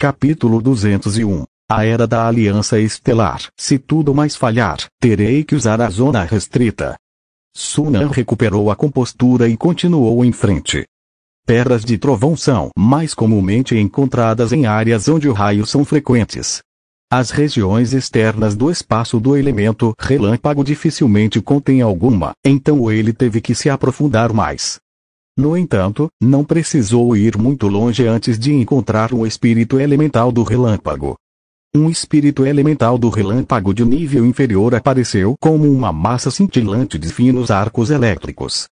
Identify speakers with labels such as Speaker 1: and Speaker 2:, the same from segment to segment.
Speaker 1: Capítulo 201. A Era da Aliança Estelar. Se tudo mais falhar, terei que usar a zona restrita. Sunan recuperou a compostura e continuou em frente. Pedras de trovão são mais comumente encontradas em áreas onde os raios são frequentes. As regiões externas do espaço do elemento relâmpago dificilmente contêm alguma, então ele teve que se aprofundar mais. No entanto, não precisou ir muito longe antes de encontrar um espírito elemental do relâmpago. Um espírito elemental do relâmpago de nível inferior apareceu como uma massa cintilante de finos arcos elétricos.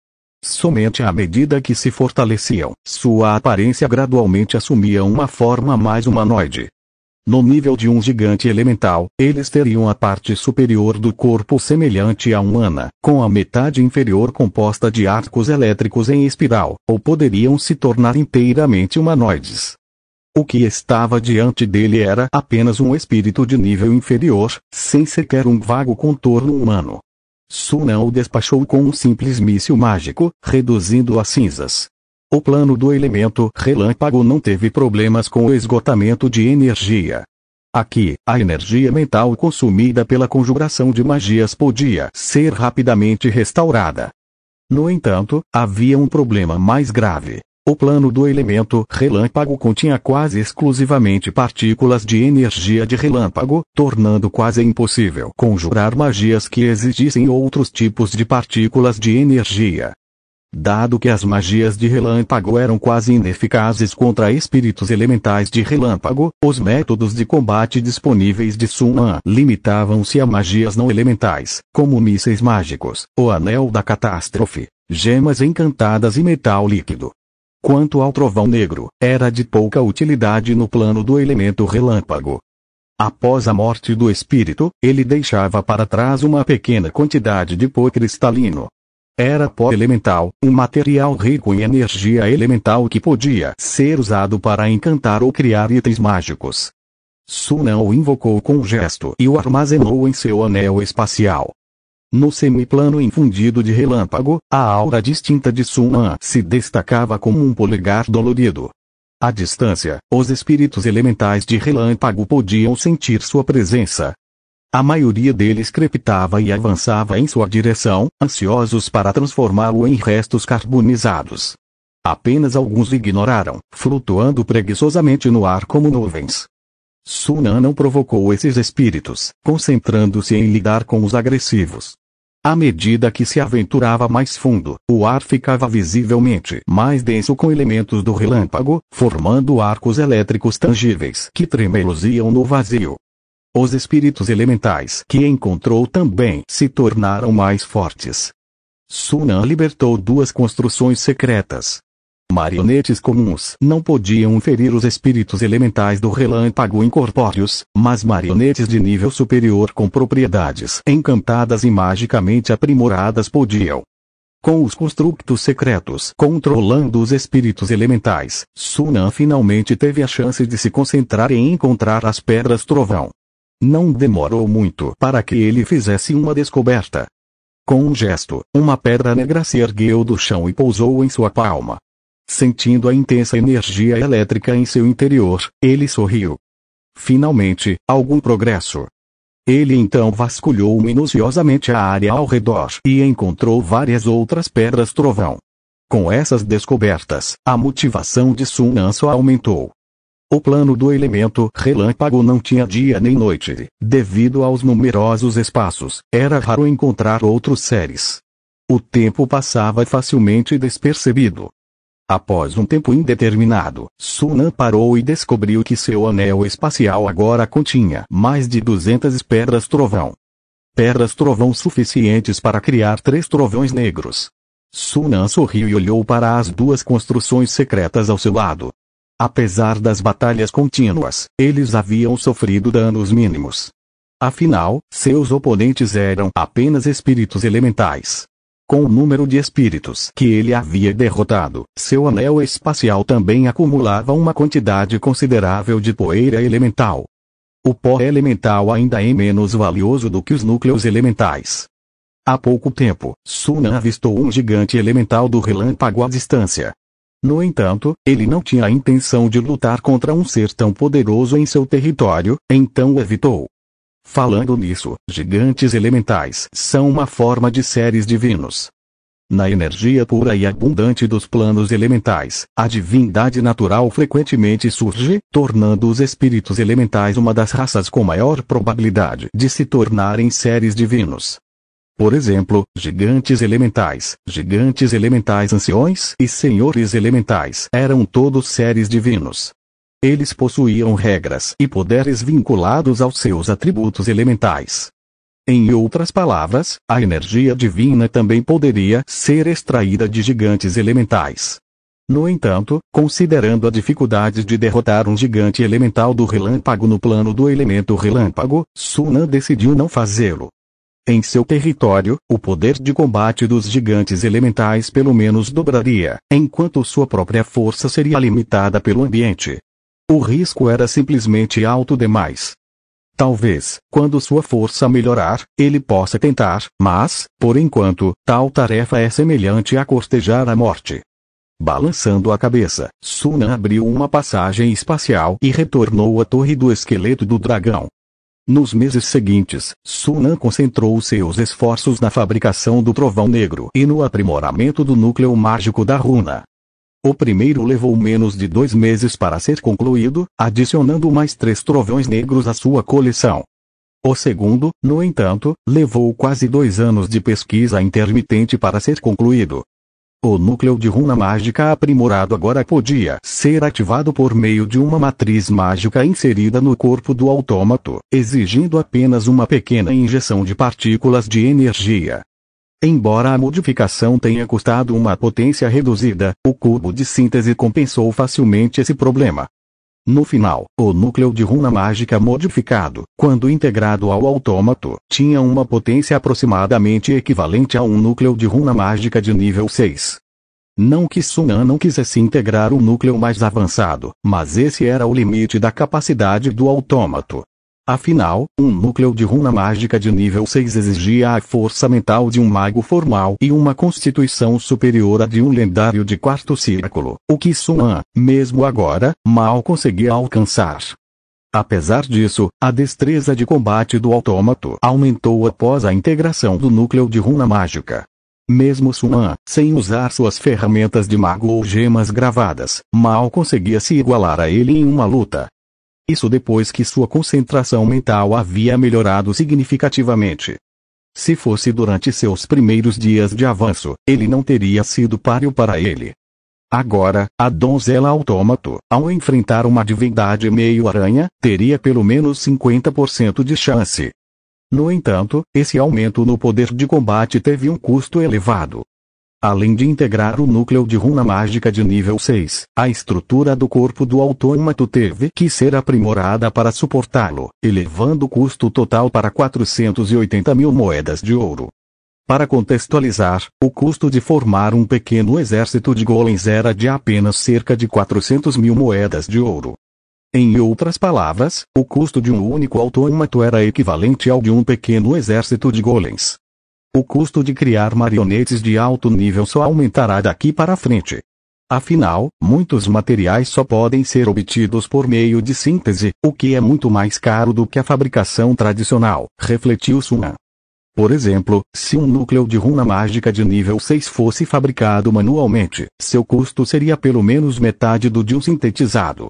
Speaker 1: Somente à medida que se fortaleciam, sua aparência gradualmente assumia uma forma mais humanoide. No nível de um gigante elemental, eles teriam a parte superior do corpo semelhante a um ana, com a metade inferior composta de arcos elétricos em espiral, ou poderiam se tornar inteiramente humanoides. O que estava diante dele era apenas um espírito de nível inferior, sem sequer um vago contorno humano. Sunan o despachou com um simples míssil mágico, reduzindo-o a cinzas. O plano do elemento relâmpago não teve problemas com o esgotamento de energia. Aqui, a energia mental consumida pela conjuração de magias podia ser rapidamente restaurada. No entanto, havia um problema mais grave. O plano do elemento relâmpago continha quase exclusivamente partículas de energia de relâmpago, tornando quase impossível conjurar magias que exigissem outros tipos de partículas de energia. Dado que as magias de relâmpago eram quase ineficazes contra espíritos elementais de relâmpago, os métodos de combate disponíveis de Sunan limitavam-se a magias não elementais, como mísseis mágicos, o Anel da Catástrofe, gemas encantadas e metal líquido. Quanto ao trovão negro, era de pouca utilidade no plano do elemento relâmpago. Após a morte do espírito, ele deixava para trás uma pequena quantidade de pó cristalino. Era pó elemental, um material rico em energia elemental que podia ser usado para encantar ou criar itens mágicos. Sunan o invocou com um gesto e o armazenou em seu anel espacial. No semiplano infundido de relâmpago, a aura distinta de Sunan se destacava como um polegar dolorido. À distância, os espíritos elementais de relâmpago podiam sentir sua presença. A maioria deles crepitava e avançava em sua direção, ansiosos para transformá-lo em restos carbonizados. Apenas alguns ignoraram, flutuando preguiçosamente no ar como nuvens. Sunan não provocou esses espíritos, concentrando-se em lidar com os agressivos. À medida que se aventurava mais fundo, o ar ficava visivelmente mais denso com elementos do relâmpago, formando arcos elétricos tangíveis que tremeluziam no vazio. Os espíritos elementais que encontrou também se tornaram mais fortes. Sunan libertou duas construções secretas. Marionetes comuns não podiam ferir os espíritos elementais do relâmpago incorpóreos, mas marionetes de nível superior com propriedades encantadas e magicamente aprimoradas podiam. Com os construtos secretos controlando os espíritos elementais, Sunan finalmente teve a chance de se concentrar em encontrar as pedras trovão. Não demorou muito para que ele fizesse uma descoberta. Com um gesto, uma pedra negra se ergueu do chão e pousou em sua palma. Sentindo a intensa energia elétrica em seu interior, ele sorriu. Finalmente, algum progresso. Ele então vasculhou minuciosamente a área ao redor e encontrou várias outras pedras trovão. Com essas descobertas, a motivação de Sunan só aumentou. O plano do elemento relâmpago não tinha dia nem noite. Devido aos numerosos espaços, era raro encontrar outros seres. O tempo passava facilmente despercebido. Após um tempo indeterminado, Sunan parou e descobriu que seu anel espacial agora continha mais de 200 pedras trovão. Pedras trovão suficientes para criar 3 trovões negros. Sunan sorriu e olhou para as duas construções secretas ao seu lado. Apesar das batalhas contínuas, eles haviam sofrido danos mínimos. Afinal, seus oponentes eram apenas espíritos elementais. Com o número de espíritos que ele havia derrotado, seu anel espacial também acumulava uma quantidade considerável de poeira elemental. O pó elemental ainda é menos valioso do que os núcleos elementais. Há pouco tempo, Sunan avistou um gigante elemental do relâmpago à distância. No entanto, ele não tinha a intenção de lutar contra um ser tão poderoso em seu território, então evitou. Falando nisso, gigantes elementais são uma forma de seres divinos. Na energia pura e abundante dos planos elementais, a divindade natural frequentemente surge, tornando os espíritos elementais uma das raças com maior probabilidade de se tornarem seres divinos. Por exemplo, gigantes elementais anciões e senhores elementais eram todos seres divinos. Eles possuíam regras e poderes vinculados aos seus atributos elementais. Em outras palavras, a energia divina também poderia ser extraída de gigantes elementais. No entanto, considerando a dificuldade de derrotar um gigante elemental do relâmpago no plano do elemento relâmpago, Sunan decidiu não fazê-lo. Em seu território, o poder de combate dos gigantes elementais pelo menos dobraria, enquanto sua própria força seria limitada pelo ambiente. O risco era simplesmente alto demais. Talvez, quando sua força melhorar, ele possa tentar, mas, por enquanto, tal tarefa é semelhante a cortejar a morte. Balançando a cabeça, Sunan abriu uma passagem espacial e retornou à torre do esqueleto do dragão. Nos meses seguintes, Sunan concentrou seus esforços na fabricação do trovão negro e no aprimoramento do núcleo mágico da runa. O primeiro levou menos de 2 meses para ser concluído, adicionando mais 3 trovões negros à sua coleção. O segundo, no entanto, levou quase 2 anos de pesquisa intermitente para ser concluído. O núcleo de runa mágica aprimorado agora podia ser ativado por meio de uma matriz mágica inserida no corpo do autômato, exigindo apenas uma pequena injeção de partículas de energia. Embora a modificação tenha custado uma potência reduzida, o cubo de síntese compensou facilmente esse problema. No final, o núcleo de runa mágica modificado, quando integrado ao autômato, tinha uma potência aproximadamente equivalente a um núcleo de runa mágica de nível 6. Não que Sunan não quisesse integrar um núcleo mais avançado, mas esse era o limite da capacidade do autômato. Afinal, um núcleo de runa mágica de nível 6 exigia a força mental de um mago formal e uma constituição superior à de um lendário de 4º círculo, o que Sunan, mesmo agora, mal conseguia alcançar. Apesar disso, a destreza de combate do autômato aumentou após a integração do núcleo de runa mágica. Mesmo Sunan, sem usar suas ferramentas de mago ou gemas gravadas, mal conseguia se igualar a ele em uma luta. Isso depois que sua concentração mental havia melhorado significativamente. Se fosse durante seus primeiros dias de avanço, ele não teria sido páreo para ele. Agora, a donzela autômato, ao enfrentar uma divindade meio-aranha, teria pelo menos 50% de chance. No entanto, esse aumento no poder de combate teve um custo elevado. Além de integrar o núcleo de runa mágica de nível 6, a estrutura do corpo do autômato teve que ser aprimorada para suportá-lo, elevando o custo total para 480 mil moedas de ouro. Para contextualizar, o custo de formar um pequeno exército de golems era de apenas cerca de 400 mil moedas de ouro. Em outras palavras, o custo de um único autômato era equivalente ao de um pequeno exército de golems. O custo de criar marionetes de alto nível só aumentará daqui para frente. Afinal, muitos materiais só podem ser obtidos por meio de síntese, o que é muito mais caro do que a fabricação tradicional, refletiu Sunan. Por exemplo, se um núcleo de runa mágica de nível 6 fosse fabricado manualmente, seu custo seria pelo menos metade do de um sintetizado.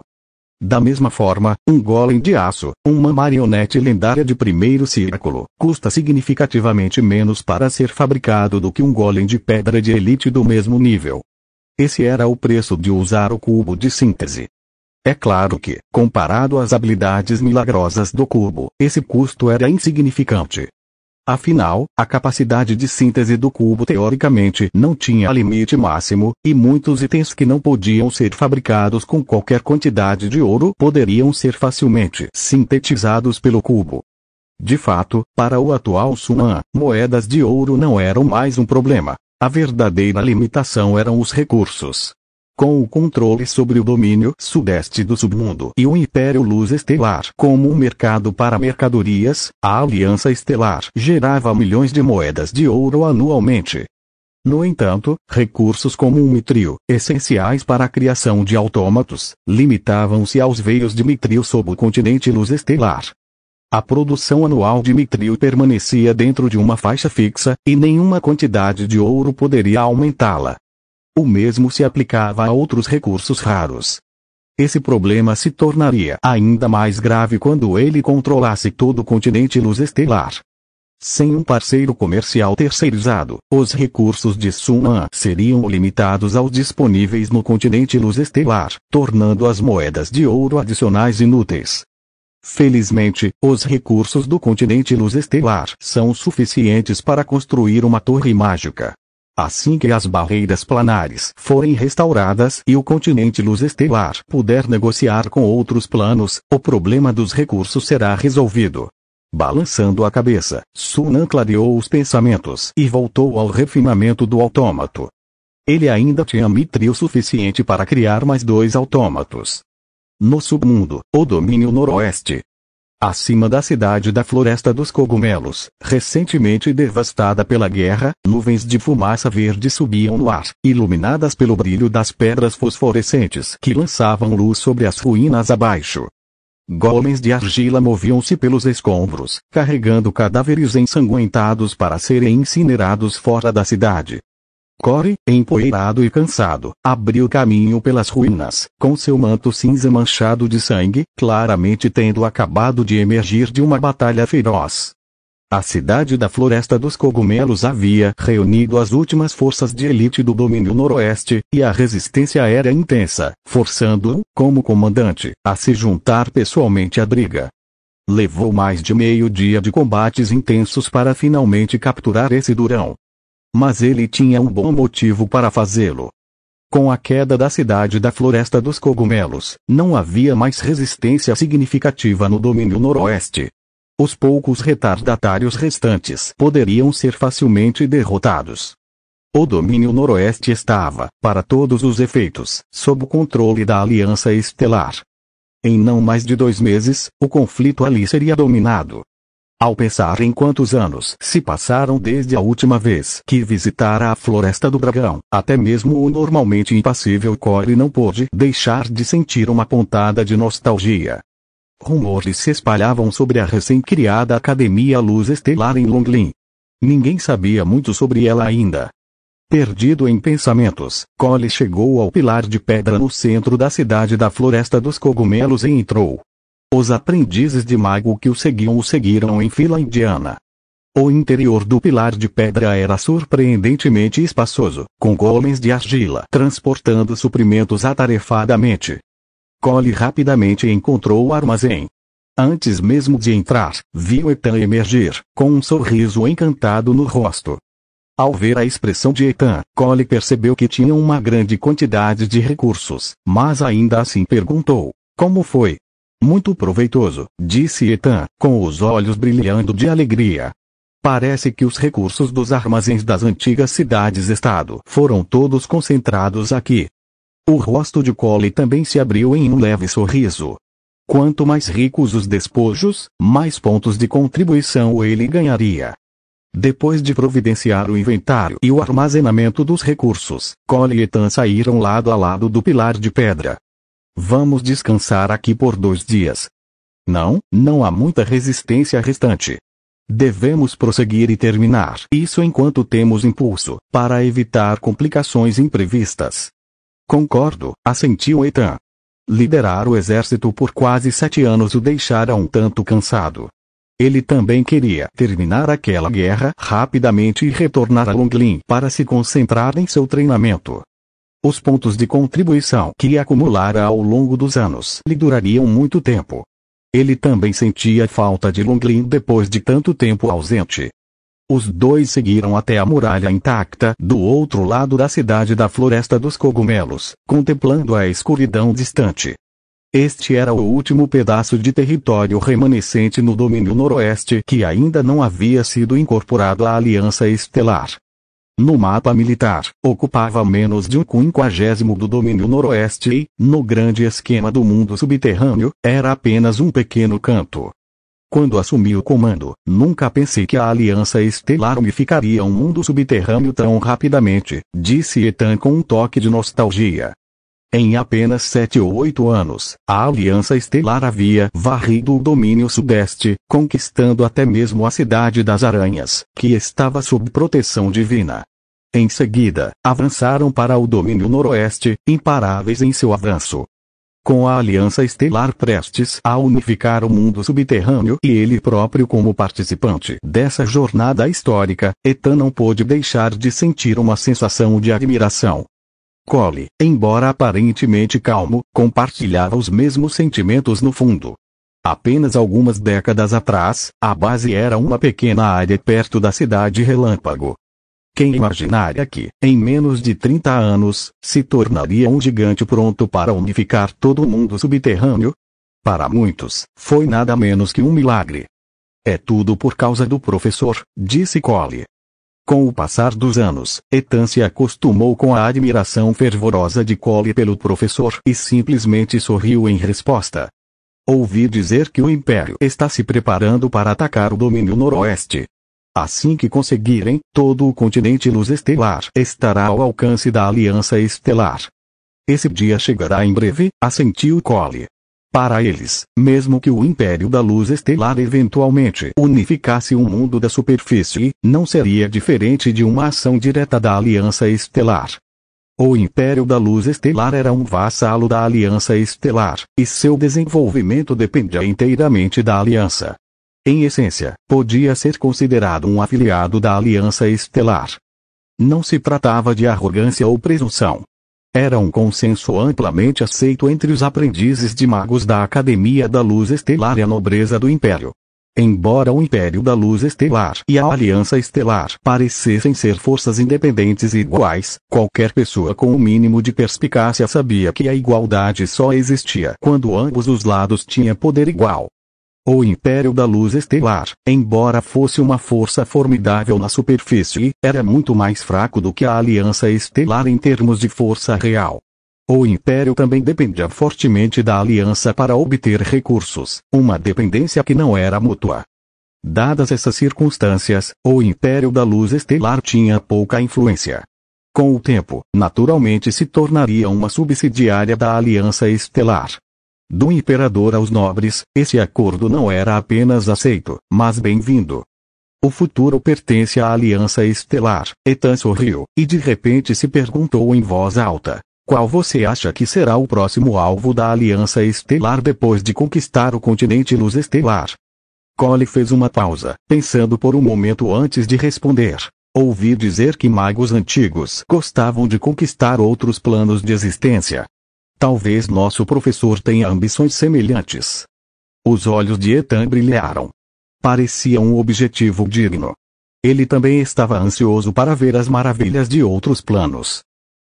Speaker 1: Da mesma forma, um golem de aço, uma marionete lendária de 1º círculo, custa significativamente menos para ser fabricado do que um golem de pedra de elite do mesmo nível. Esse era o preço de usar o cubo de síntese. É claro que, comparado às habilidades milagrosas do cubo, esse custo era insignificante. Afinal, a capacidade de síntese do cubo teoricamente não tinha limite máximo, e muitos itens que não podiam ser fabricados com qualquer quantidade de ouro poderiam ser facilmente sintetizados pelo cubo. De fato, para o atual Sunan, moedas de ouro não eram mais um problema. A verdadeira limitação eram os recursos. Com o controle sobre o domínio sudeste do submundo e o Império Luz Estelar como um mercado para mercadorias, a Aliança Estelar gerava milhões de moedas de ouro anualmente. No entanto, recursos como o mitril, essenciais para a criação de autômatos, limitavam-se aos veios de mitril sob o continente luz estelar. A produção anual de mitril permanecia dentro de uma faixa fixa, e nenhuma quantidade de ouro poderia aumentá-la. O mesmo se aplicava a outros recursos raros. Esse problema se tornaria ainda mais grave quando ele controlasse todo o continente luz estelar. Sem um parceiro comercial terceirizado, os recursos de Sunan seriam limitados aos disponíveis no continente luz estelar, tornando as moedas de ouro adicionais inúteis. Felizmente, os recursos do continente luz estelar são suficientes para construir uma torre mágica. Assim que as barreiras planares forem restauradas e o continente luz estelar puder negociar com outros planos, o problema dos recursos será resolvido. Balançando a cabeça, Sunan clareou os pensamentos e voltou ao refinamento do autômato. Ele ainda tinha mitril suficiente para criar mais 2 autômatos. No submundo, o domínio noroeste. Acima da cidade da Floresta dos Cogumelos, recentemente devastada pela guerra, nuvens de fumaça verde subiam no ar, iluminadas pelo brilho das pedras fosforescentes que lançavam luz sobre as ruínas abaixo. Golems de argila moviam-se pelos escombros, carregando cadáveres ensanguentados para serem incinerados fora da cidade. Corey, empoeirado e cansado, abriu caminho pelas ruínas, com seu manto cinza manchado de sangue, claramente tendo acabado de emergir de uma batalha feroz. A cidade da Floresta dos Cogumelos havia reunido as últimas forças de elite do domínio noroeste, e a resistência era intensa, forçando-o, como comandante, a se juntar pessoalmente à briga. Levou mais de meio dia de combates intensos para finalmente capturar esse durão. Mas ele tinha um bom motivo para fazê-lo. Com a queda da cidade da Floresta dos Cogumelos, não havia mais resistência significativa no domínio noroeste. Os poucos retardatários restantes poderiam ser facilmente derrotados. O domínio noroeste estava, para todos os efeitos, sob o controle da Aliança Estelar. Em não mais de 2 meses, o conflito ali seria dominado. Ao pensar em quantos anos se passaram desde a última vez que visitara a Floresta do Dragão, até mesmo o normalmente impassível Corey não pôde deixar de sentir uma pontada de nostalgia. Rumores se espalhavam sobre a recém-criada Academia Luz Estelar em Longlin. Ninguém sabia muito sobre ela ainda. Perdido em pensamentos, Cole chegou ao pilar de pedra no centro da cidade da Floresta dos Cogumelos e entrou. Os aprendizes de mago que o seguiram em fila indiana. O interior do pilar de pedra era surpreendentemente espaçoso, com golems de argila transportando suprimentos atarefadamente. Cole rapidamente encontrou o armazém. Antes mesmo de entrar, viu Ethan emergir, com um sorriso encantado no rosto. Ao ver a expressão de Ethan, Cole percebeu que tinha uma grande quantidade de recursos, mas ainda assim perguntou: como foi? Muito proveitoso, disse Ethan, com os olhos brilhando de alegria. Parece que os recursos dos armazéns das antigas cidades-estado foram todos concentrados aqui. O rosto de Cole também se abriu em um leve sorriso. Quanto mais ricos os despojos, mais pontos de contribuição ele ganharia. Depois de providenciar o inventário e o armazenamento dos recursos, Cole e Ethan saíram lado a lado do pilar de pedra. Vamos descansar aqui por 2 dias. Não há muita resistência restante. Devemos prosseguir e terminar isso enquanto temos impulso, para evitar complicações imprevistas. Concordo, assentiu Ethan. Liderar o exército por quase 7 anos o deixara um tanto cansado. Ele também queria terminar aquela guerra rapidamente e retornar a Longlin para se concentrar em seu treinamento. Os pontos de contribuição que acumulara ao longo dos anos lhe durariam muito tempo. Ele também sentia falta de Longlin depois de tanto tempo ausente. Os dois seguiram até a muralha intacta do outro lado da cidade da Floresta dos Cogumelos, contemplando a escuridão distante. Este era o último pedaço de território remanescente no domínio noroeste que ainda não havia sido incorporado à Aliança Estelar. No mapa militar, ocupava menos de 1/50 do domínio noroeste e, no grande esquema do mundo subterrâneo, era apenas um pequeno canto. Quando assumi o comando, nunca pensei que a Aliança Estelar unificaria um mundo subterrâneo tão rapidamente, disse Ethan com um toque de nostalgia. Em apenas 7 ou 8 anos, a Aliança Estelar havia varrido o domínio sudeste, conquistando até mesmo a Cidade das Aranhas, que estava sob proteção divina. Em seguida, avançaram para o domínio noroeste, imparáveis em seu avanço. Com a Aliança Estelar prestes a unificar o mundo subterrâneo e ele próprio como participante dessa jornada histórica, Ethan não pôde deixar de sentir uma sensação de admiração. Cole, embora aparentemente calmo, compartilhava os mesmos sentimentos no fundo. Apenas algumas décadas atrás, a base era uma pequena área perto da cidade Relâmpago. Quem imaginaria que, em menos de 30 anos, se tornaria um gigante pronto para unificar todo o mundo subterrâneo? Para muitos, foi nada menos que um milagre. É tudo por causa do professor, disse Cole. Com o passar dos anos, Ethan se acostumou com a admiração fervorosa de Cole pelo professor e simplesmente sorriu em resposta. Ouvi dizer que o Império está se preparando para atacar o domínio noroeste. Assim que conseguirem, todo o continente Luz Estelar estará ao alcance da Aliança Estelar. Esse dia chegará em breve, assentiu Cole. Para eles, mesmo que o Império da Luz Estelar eventualmente unificasse o mundo da superfície, não seria diferente de uma ação direta da Aliança Estelar. O Império da Luz Estelar era um vassalo da Aliança Estelar, e seu desenvolvimento dependia inteiramente da Aliança. Em essência, podia ser considerado um afiliado da Aliança Estelar. Não se tratava de arrogância ou presunção. Era um consenso amplamente aceito entre os aprendizes de magos da Academia da Luz Estelar e a nobreza do Império. Embora o Império da Luz Estelar e a Aliança Estelar parecessem ser forças independentes e iguais, qualquer pessoa com o mínimo de perspicácia sabia que a igualdade só existia quando ambos os lados tinham poder igual. O Império da Luz Estelar, embora fosse uma força formidável na superfície, era muito mais fraco do que a Aliança Estelar em termos de força real. O Império também dependia fortemente da Aliança para obter recursos, uma dependência que não era mútua. Dadas essas circunstâncias, o Império da Luz Estelar tinha pouca influência. Com o tempo, naturalmente se tornaria uma subsidiária da Aliança Estelar. Do imperador aos nobres, esse acordo não era apenas aceito, mas bem-vindo. O futuro pertence à Aliança Estelar. Ethan sorriu, e de repente se perguntou em voz alta: qual você acha que será o próximo alvo da Aliança Estelar depois de conquistar o continente Luz Estelar? Cole fez uma pausa, pensando por um momento antes de responder. Ouvi dizer que magos antigos gostavam de conquistar outros planos de existência. Talvez nosso professor tenha ambições semelhantes. Os olhos de Ethan brilharam. Parecia um objetivo digno. Ele também estava ansioso para ver as maravilhas de outros planos.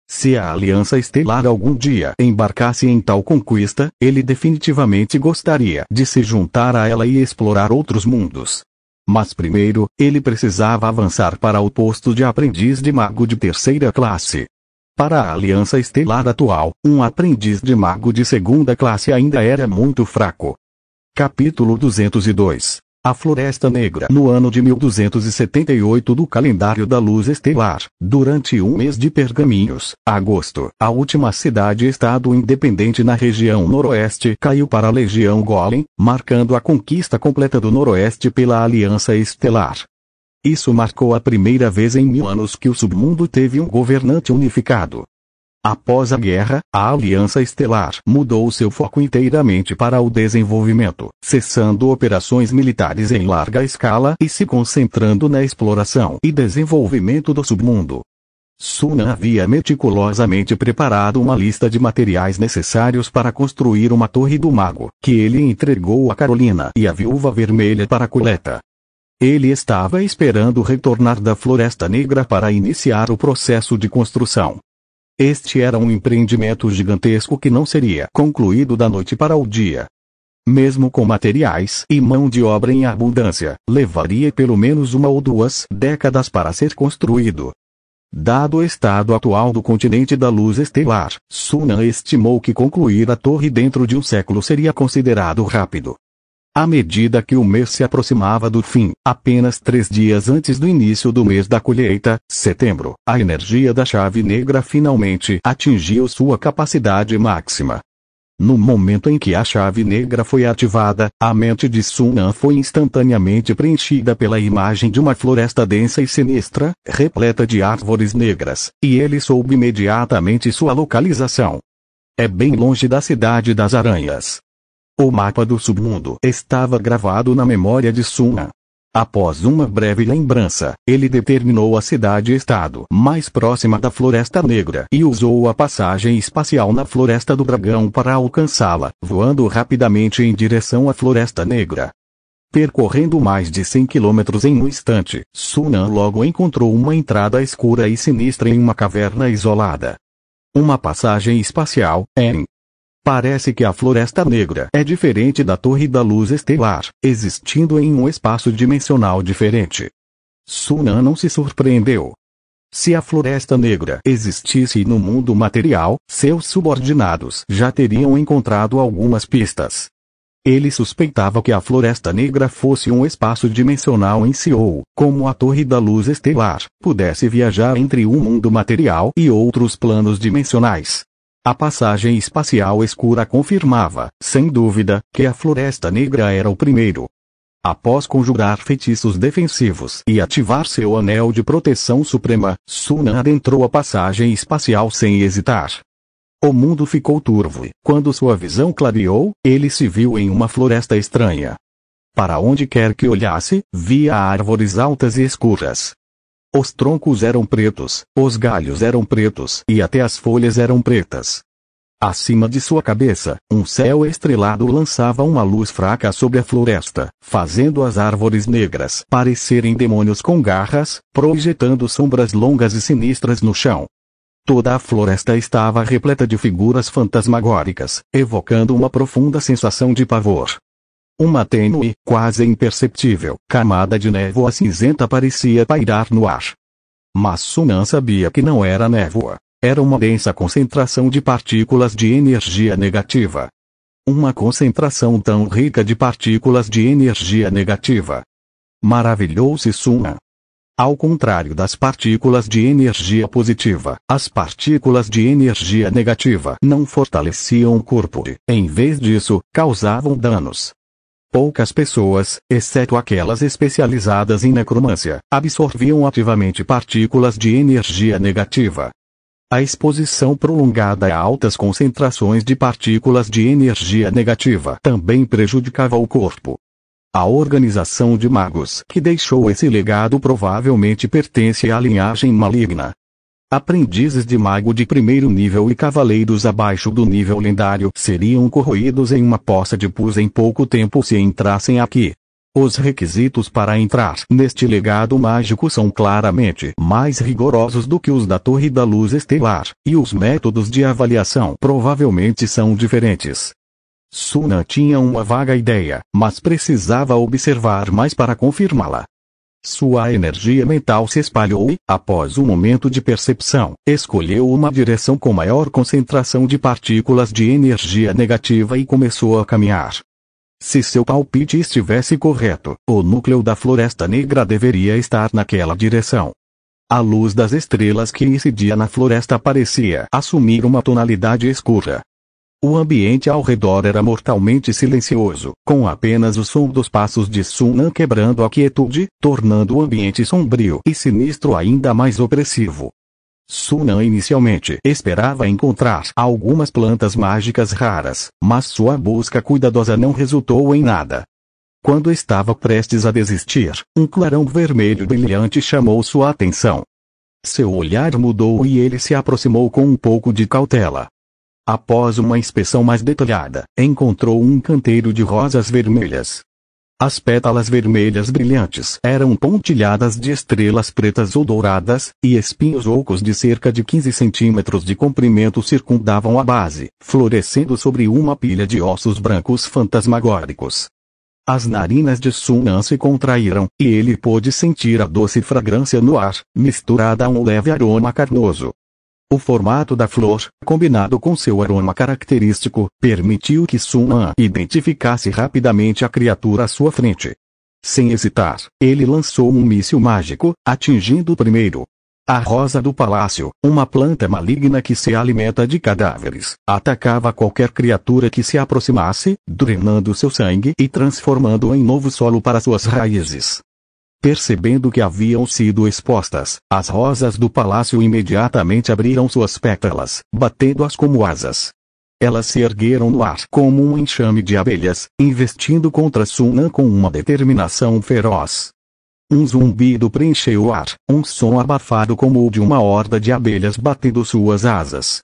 Speaker 1: Se a Aliança Estelar algum dia embarcasse em tal conquista, ele definitivamente gostaria de se juntar a ela e explorar outros mundos. Mas primeiro, ele precisava avançar para o posto de aprendiz de mago de terceira classe. Para a Aliança Estelar atual, um aprendiz de mago de segunda classe ainda era muito fraco. Capítulo 202. A Floresta Negra. No ano de 1278 do calendário da Luz Estelar, durante um mês de pergaminhos, agosto, a última cidade-estado independente na região noroeste caiu para a Legião Golem, marcando a conquista completa do noroeste pela Aliança Estelar. Isso marcou a primeira vez em 1000 anos que o submundo teve um governante unificado. Após a guerra, a Aliança Estelar mudou seu foco inteiramente para o desenvolvimento, cessando operações militares em larga escala e se concentrando na exploração e desenvolvimento do submundo. Sunan havia meticulosamente preparado uma lista de materiais necessários para construir uma Torre do Mago, que ele entregou a Carolina e a Viúva Vermelha para coleta. Ele estava esperando retornar da Floresta Negra para iniciar o processo de construção. Este era um empreendimento gigantesco que não seria concluído da noite para o dia. Mesmo com materiais e mão de obra em abundância, levaria pelo menos 1 ou 2 décadas para ser construído. Dado o estado atual do continente da Luz Estelar, Sunan estimou que concluir a torre dentro de um século seria considerado rápido. À medida que o mês se aproximava do fim, apenas 3 dias antes do início do mês da colheita, setembro, a energia da chave negra finalmente atingiu sua capacidade máxima. No momento em que a chave negra foi ativada, a mente de Sun An foi instantaneamente preenchida pela imagem de uma floresta densa e sinistra, repleta de árvores negras, e ele soube imediatamente sua localização. É bem longe da cidade das aranhas. O mapa do submundo estava gravado na memória de Sun An. Após uma breve lembrança, ele determinou a cidade-estado mais próxima da Floresta Negra e usou a passagem espacial na Floresta do Dragão para alcançá-la, voando rapidamente em direção à Floresta Negra. Percorrendo mais de 100 quilômetros em um instante, Sun An logo encontrou uma entrada escura e sinistra em uma caverna isolada. Uma passagem espacial, Parece que a Floresta Negra é diferente da Torre da Luz Estelar, existindo em um espaço dimensional diferente. Sun An não se surpreendeu. Se a Floresta Negra existisse no mundo material, seus subordinados já teriam encontrado algumas pistas. Ele suspeitava que a Floresta Negra fosse um espaço dimensional em si ou, como a Torre da Luz Estelar, pudesse viajar entre um mundo material e outros planos dimensionais. A passagem espacial escura confirmava, sem dúvida, que a Floresta Negra era o primeiro. Após conjurar feitiços defensivos e ativar seu anel de proteção suprema, Sun An adentrou a passagem espacial sem hesitar. O mundo ficou turvo e, quando sua visão clareou, ele se viu em uma floresta estranha. Para onde quer que olhasse, via árvores altas e escuras. Os troncos eram pretos, os galhos eram pretos e até as folhas eram pretas. Acima de sua cabeça, um céu estrelado lançava uma luz fraca sobre a floresta, fazendo as árvores negras parecerem demônios com garras, projetando sombras longas e sinistras no chão. Toda a floresta estava repleta de figuras fantasmagóricas, evocando uma profunda sensação de pavor. Uma tênue, quase imperceptível, camada de névoa cinzenta parecia pairar no ar. Mas Sun An sabia que não era névoa. Era uma densa concentração de partículas de energia negativa. Uma concentração tão rica de partículas de energia negativa. Maravilhou-se Sun An. Ao contrário das partículas de energia positiva, as partículas de energia negativa não fortaleciam o corpo e, em vez disso, causavam danos. Poucas pessoas, exceto aquelas especializadas em necromância, absorviam ativamente partículas de energia negativa. A exposição prolongada a altas concentrações de partículas de energia negativa também prejudicava o corpo. A organização de magos que deixou esse legado provavelmente pertence à linhagem maligna. Aprendizes de mago de primeiro nível e cavaleiros abaixo do nível lendário seriam corroídos em uma poça de pus em pouco tempo se entrassem aqui. Os requisitos para entrar neste legado mágico são claramente mais rigorosos do que os da Torre da Luz Estelar, e os métodos de avaliação provavelmente são diferentes. Sun An tinha uma vaga ideia, mas precisava observar mais para confirmá-la. Sua energia mental se espalhou e, após um momento de percepção, escolheu uma direção com maior concentração de partículas de energia negativa e começou a caminhar. Se seu palpite estivesse correto, o núcleo da Floresta Negra deveria estar naquela direção. A luz das estrelas que incidia na floresta parecia assumir uma tonalidade escura. O ambiente ao redor era mortalmente silencioso, com apenas o som dos passos de Sun An quebrando a quietude, tornando o ambiente sombrio e sinistro ainda mais opressivo. Sun An inicialmente esperava encontrar algumas plantas mágicas raras, mas sua busca cuidadosa não resultou em nada. Quando estava prestes a desistir, um clarão vermelho brilhante chamou sua atenção. Seu olhar mudou e ele se aproximou com um pouco de cautela. Após uma inspeção mais detalhada, encontrou um canteiro de rosas vermelhas. As pétalas vermelhas brilhantes eram pontilhadas de estrelas pretas ou douradas, e espinhos ocos de cerca de 15 centímetros de comprimento circundavam a base, florescendo sobre uma pilha de ossos brancos fantasmagóricos. As narinas de Sun An se contraíram, e ele pôde sentir a doce fragrância no ar, misturada a um leve aroma carnoso. O formato da flor, combinado com seu aroma característico, permitiu que Sun An identificasse rapidamente a criatura à sua frente. Sem hesitar, ele lançou um míssil mágico, atingindo o primeiro. A rosa do palácio, uma planta maligna que se alimenta de cadáveres, atacava qualquer criatura que se aproximasse, drenando seu sangue e transformando-o em novo solo para suas raízes. Percebendo que haviam sido expostas, as rosas do palácio imediatamente abriram suas pétalas, batendo-as como asas. Elas se ergueram no ar como um enxame de abelhas, investindo contra Sun An com uma determinação feroz. Um zumbido preencheu o ar, um som abafado como o de uma horda de abelhas batendo suas asas.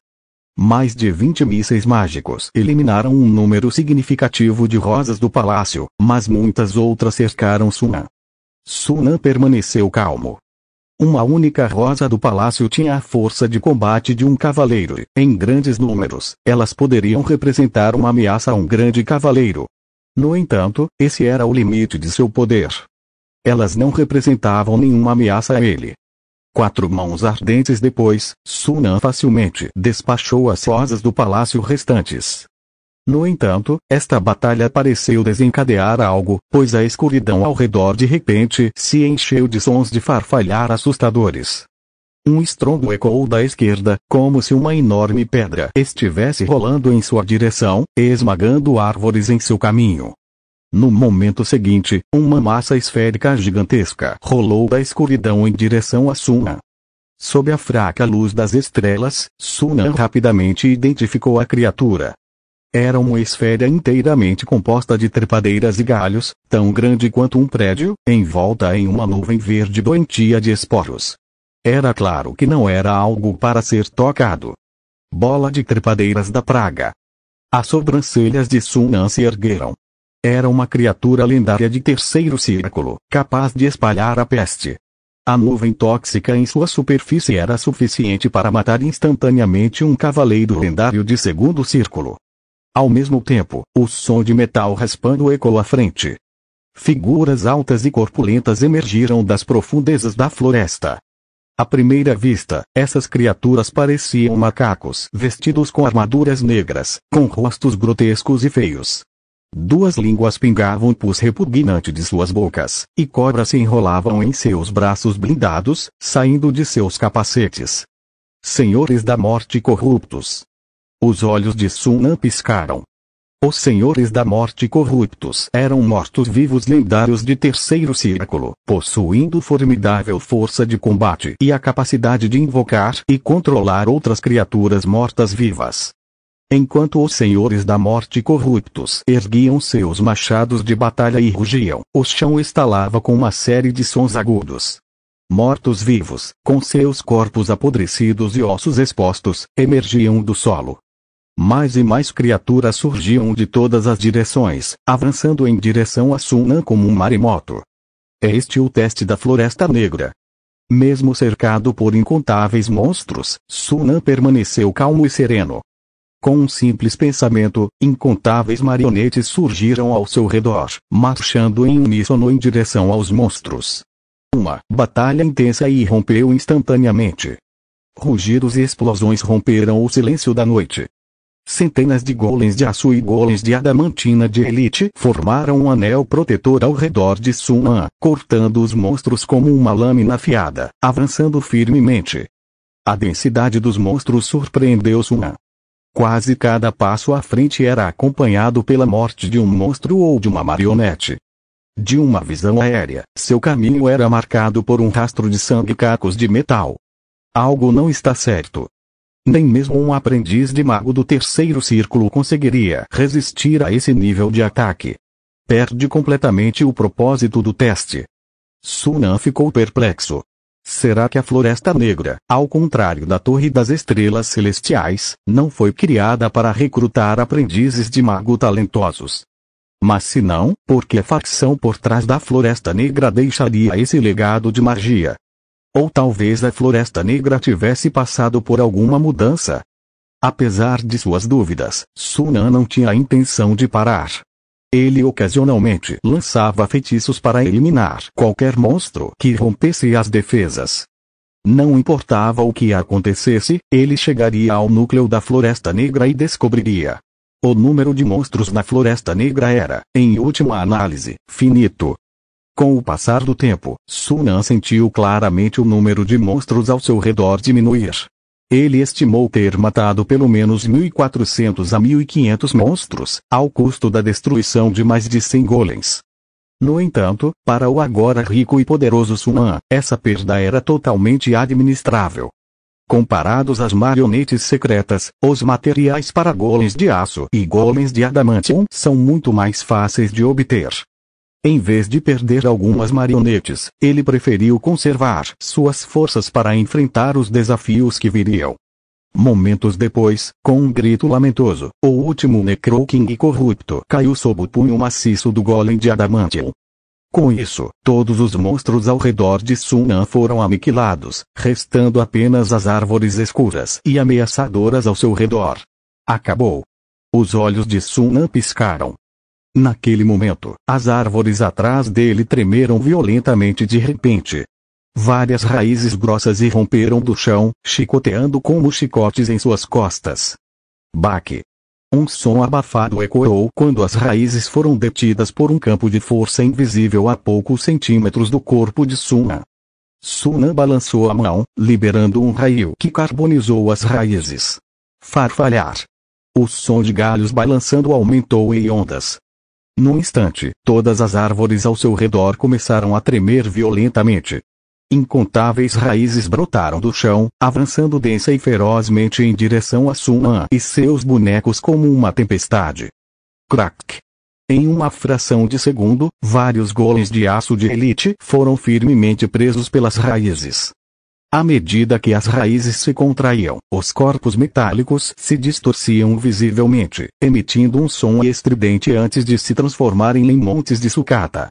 Speaker 1: Mais de 20 mísseis mágicos eliminaram um número significativo de rosas do palácio, mas muitas outras cercaram Sun An. Sun An permaneceu calmo. Uma única rosa do palácio tinha a força de combate de um cavaleiro, e, em grandes números, elas poderiam representar uma ameaça a um grande cavaleiro. No entanto, esse era o limite de seu poder. Elas não representavam nenhuma ameaça a ele. 4 mãos ardentes depois, Sun An facilmente despachou as rosas do palácio restantes. No entanto, esta batalha pareceu desencadear algo, pois a escuridão ao redor de repente se encheu de sons de farfalhar assustadores. Um estrondo ecoou da esquerda, como se uma enorme pedra estivesse rolando em sua direção, esmagando árvores em seu caminho. No momento seguinte, uma massa esférica gigantesca rolou da escuridão em direção a Sun An. Sob a fraca luz das estrelas, Sun An rapidamente identificou a criatura. Era uma esfera inteiramente composta de trepadeiras e galhos, tão grande quanto um prédio, envolta em uma nuvem verde doentia de esporos. Era claro que não era algo para ser tocado. Bola de trepadeiras da praga. As sobrancelhas de Sun An se ergueram. Era uma criatura lendária de terceiro círculo, capaz de espalhar a peste. A nuvem tóxica em sua superfície era suficiente para matar instantaneamente um cavaleiro lendário de segundo círculo. Ao mesmo tempo, o som de metal raspando ecoou à frente. Figuras altas e corpulentas emergiram das profundezas da floresta. À primeira vista, essas criaturas pareciam macacos vestidos com armaduras negras, com rostos grotescos e feios. 2 línguas pingavam pus repugnante de suas bocas, e cobras se enrolavam em seus braços blindados, saindo de seus capacetes. Senhores da morte corruptos. Os olhos de Sun An piscaram. Os Senhores da Morte corruptos eram mortos-vivos lendários de terceiro círculo, possuindo formidável força de combate e a capacidade de invocar e controlar outras criaturas mortas-vivas. Enquanto os Senhores da Morte corruptos erguiam seus machados de batalha e rugiam, o chão estalava com uma série de sons agudos. Mortos-vivos, com seus corpos apodrecidos e ossos expostos, emergiam do solo. Mais e mais criaturas surgiam de todas as direções, avançando em direção a Sun An como um maremoto. É este o teste da Floresta Negra. Mesmo cercado por incontáveis monstros, Sun An permaneceu calmo e sereno. Com um simples pensamento, incontáveis marionetes surgiram ao seu redor, marchando em uníssono em direção aos monstros. Uma batalha intensa irrompeu instantaneamente. Rugidos e explosões romperam o silêncio da noite. Centenas de golems de aço e golems de adamantina de elite formaram um anel protetor ao redor de Sun An, cortando os monstros como uma lâmina afiada, avançando firmemente. A densidade dos monstros surpreendeu Sun An. Quase cada passo à frente era acompanhado pela morte de um monstro ou de uma marionete. De uma visão aérea, seu caminho era marcado por um rastro de sangue e cacos de metal. Algo não está certo. Nem mesmo um aprendiz de mago do terceiro círculo conseguiria resistir a esse nível de ataque. Perde completamente o propósito do teste. Sun An ficou perplexo. Será que a Floresta Negra, ao contrário da Torre das Estrelas Celestiais, não foi criada para recrutar aprendizes de mago talentosos? Mas se não, por que a facção por trás da Floresta Negra deixaria esse legado de magia? Ou talvez a Floresta Negra tivesse passado por alguma mudança? Apesar de suas dúvidas, Sun An não tinha a intenção de parar. Ele ocasionalmente lançava feitiços para eliminar qualquer monstro que rompesse as defesas. Não importava o que acontecesse, ele chegaria ao núcleo da Floresta Negra e descobriria. O número de monstros na Floresta Negra era, em última análise, finito. Com o passar do tempo, Sunan sentiu claramente o número de monstros ao seu redor diminuir. Ele estimou ter matado pelo menos 1.400 a 1.500 monstros, ao custo da destruição de mais de 100 golems. No entanto, para o agora rico e poderoso Sunan, essa perda era totalmente administrável. Comparados às marionetes secretas, os materiais para golems de aço e golems de adamantium são muito mais fáceis de obter. Em vez de perder algumas marionetes, ele preferiu conservar suas forças para enfrentar os desafios que viriam. Momentos depois, com um grito lamentoso, o último Necroking corrupto caiu sob o punho maciço do golem de adamantium. Com isso, todos os monstros ao redor de Sunan foram aniquilados, restando apenas as árvores escuras e ameaçadoras ao seu redor. Acabou. Os olhos de Sunan piscaram. Naquele momento, as árvores atrás dele tremeram violentamente de repente. Várias raízes grossas irromperam do chão, chicoteando como chicotes em suas costas. Baque! Um som abafado ecoou quando as raízes foram detidas por um campo de força invisível a poucos centímetros do corpo de Sunan. Sunan balançou a mão, liberando um raio que carbonizou as raízes. Farfalhar! O som de galhos balançando aumentou em ondas. Num instante, todas as árvores ao seu redor começaram a tremer violentamente. Incontáveis raízes brotaram do chão, avançando densa e ferozmente em direção a Sunan e seus bonecos como uma tempestade. Crack! Em uma fração de segundo, vários golems de aço de elite foram firmemente presos pelas raízes. À medida que as raízes se contraíam, os corpos metálicos se distorciam visivelmente, emitindo um som estridente antes de se transformarem em montes de sucata.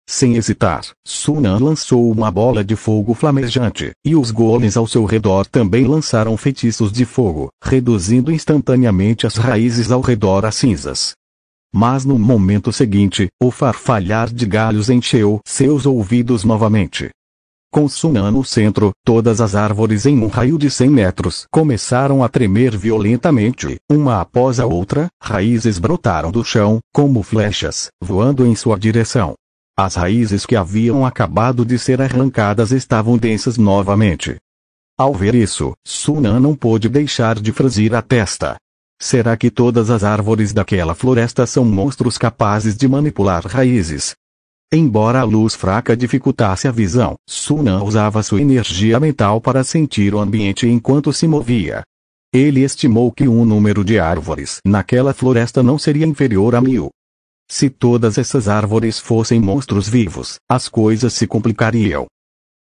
Speaker 1: Sem hesitar, Sunan lançou uma bola de fogo flamejante, e os golems ao seu redor também lançaram feitiços de fogo, reduzindo instantaneamente as raízes ao redor a cinzas. Mas no momento seguinte, o farfalhar de galhos encheu seus ouvidos novamente. Com Sunan no centro, todas as árvores em um raio de 100 metros começaram a tremer violentamente, uma após a outra, raízes brotaram do chão, como flechas, voando em sua direção. As raízes que haviam acabado de ser arrancadas estavam densas novamente. Ao ver isso, Sunan não pôde deixar de franzir a testa. Será que todas as árvores daquela floresta são monstros capazes de manipular raízes? Embora a luz fraca dificultasse a visão, Sunan usava sua energia mental para sentir o ambiente enquanto se movia. Ele estimou que o número de árvores naquela floresta não seria inferior a 1000. Se todas essas árvores fossem monstros vivos, as coisas se complicariam.